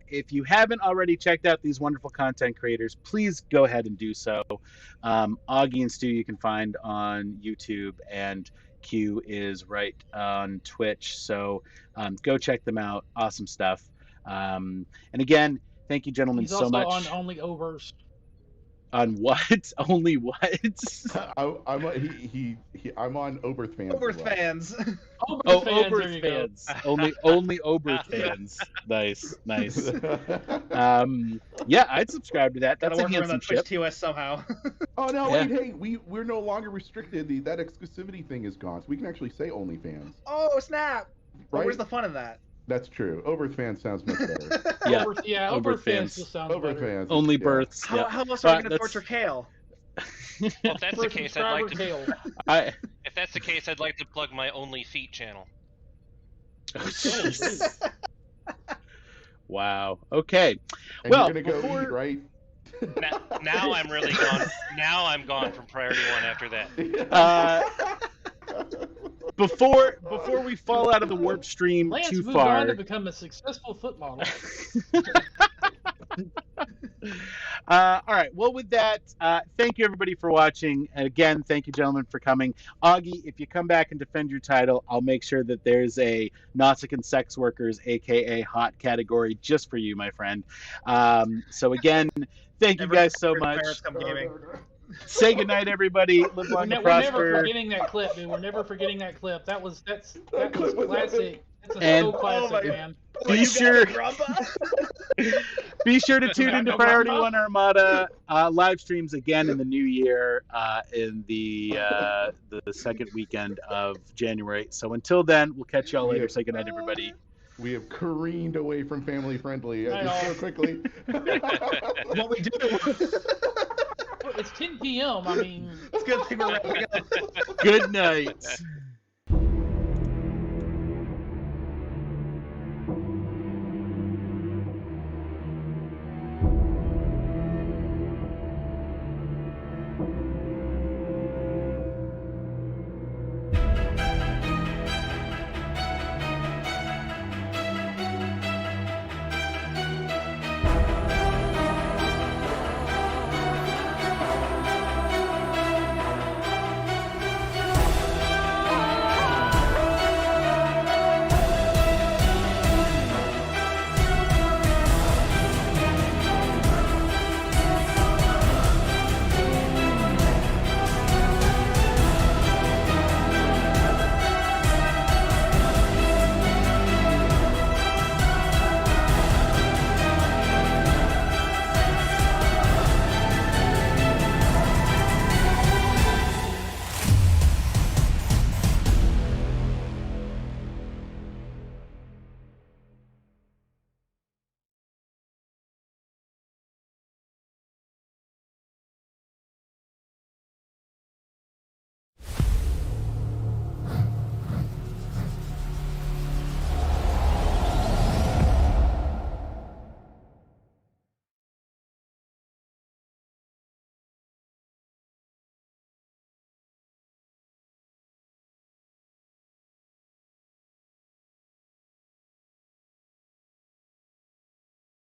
Speaker 3: if you haven't already checked out these wonderful content creators, please go ahead and do so. Augie and Stu you can find on YouTube, and Kyuu is right on Twitch. So go check them out. Awesome stuff. And again, thank you, gentlemen,
Speaker 5: He's
Speaker 3: so much.
Speaker 5: He's also on Only Overs.
Speaker 3: On what? Only what?
Speaker 1: I'm on Oberth fans.
Speaker 2: Oberth fans.
Speaker 3: Oberth fans. Only Oberth fans. Nice. Yeah, I'd subscribe to that. That's a handsome ship.
Speaker 2: Twitch TOS somehow.
Speaker 1: Oh no! Yeah. Wait, hey, we're no longer restricted. That exclusivity thing is gone, so we can actually say OnlyFans.
Speaker 2: Oh snap!
Speaker 1: Right?
Speaker 2: Well, where's the fun in that?
Speaker 1: That's true. Oberth fans sounds much better.
Speaker 5: Oberth fans still sounds better.
Speaker 1: Fans.
Speaker 3: Only births.
Speaker 2: How else are we going to torture Kale?
Speaker 4: Well, if that's the case, I'd like to. If that's the case, I'd like to plug my Only Feet channel.
Speaker 3: Wow. Okay.
Speaker 1: And well, you're gonna go eat, right?
Speaker 4: Now I'm really gone. Now I'm gone from priority one after that.
Speaker 3: Before we fall out of the warp stream
Speaker 5: Lance
Speaker 3: too
Speaker 5: moved
Speaker 3: far,
Speaker 5: on to become a successful foot model.
Speaker 3: All right. Well, with that, thank you everybody for watching. And again, thank you, gentlemen, for coming. Augie, if you come back and defend your title, I'll make sure that there's a Nautican sex workers, aka hot category, just for you, my friend. So again, thank you guys so much. Say goodnight, everybody. Live long and prosper.
Speaker 5: We're never forgetting that clip, dude. We're never forgetting that clip. That was classic. That's so classic, man.
Speaker 3: Be sure to tune into Priority One Armada live streams again in the new year, in the second weekend of January. So until then, we'll catch y'all later. Say goodnight, everybody.
Speaker 1: We have careened away from family friendly so quickly.
Speaker 2: What we do?
Speaker 5: It's 10 p.m. I mean,
Speaker 2: it's good thing we're wrapping up.
Speaker 3: Good night.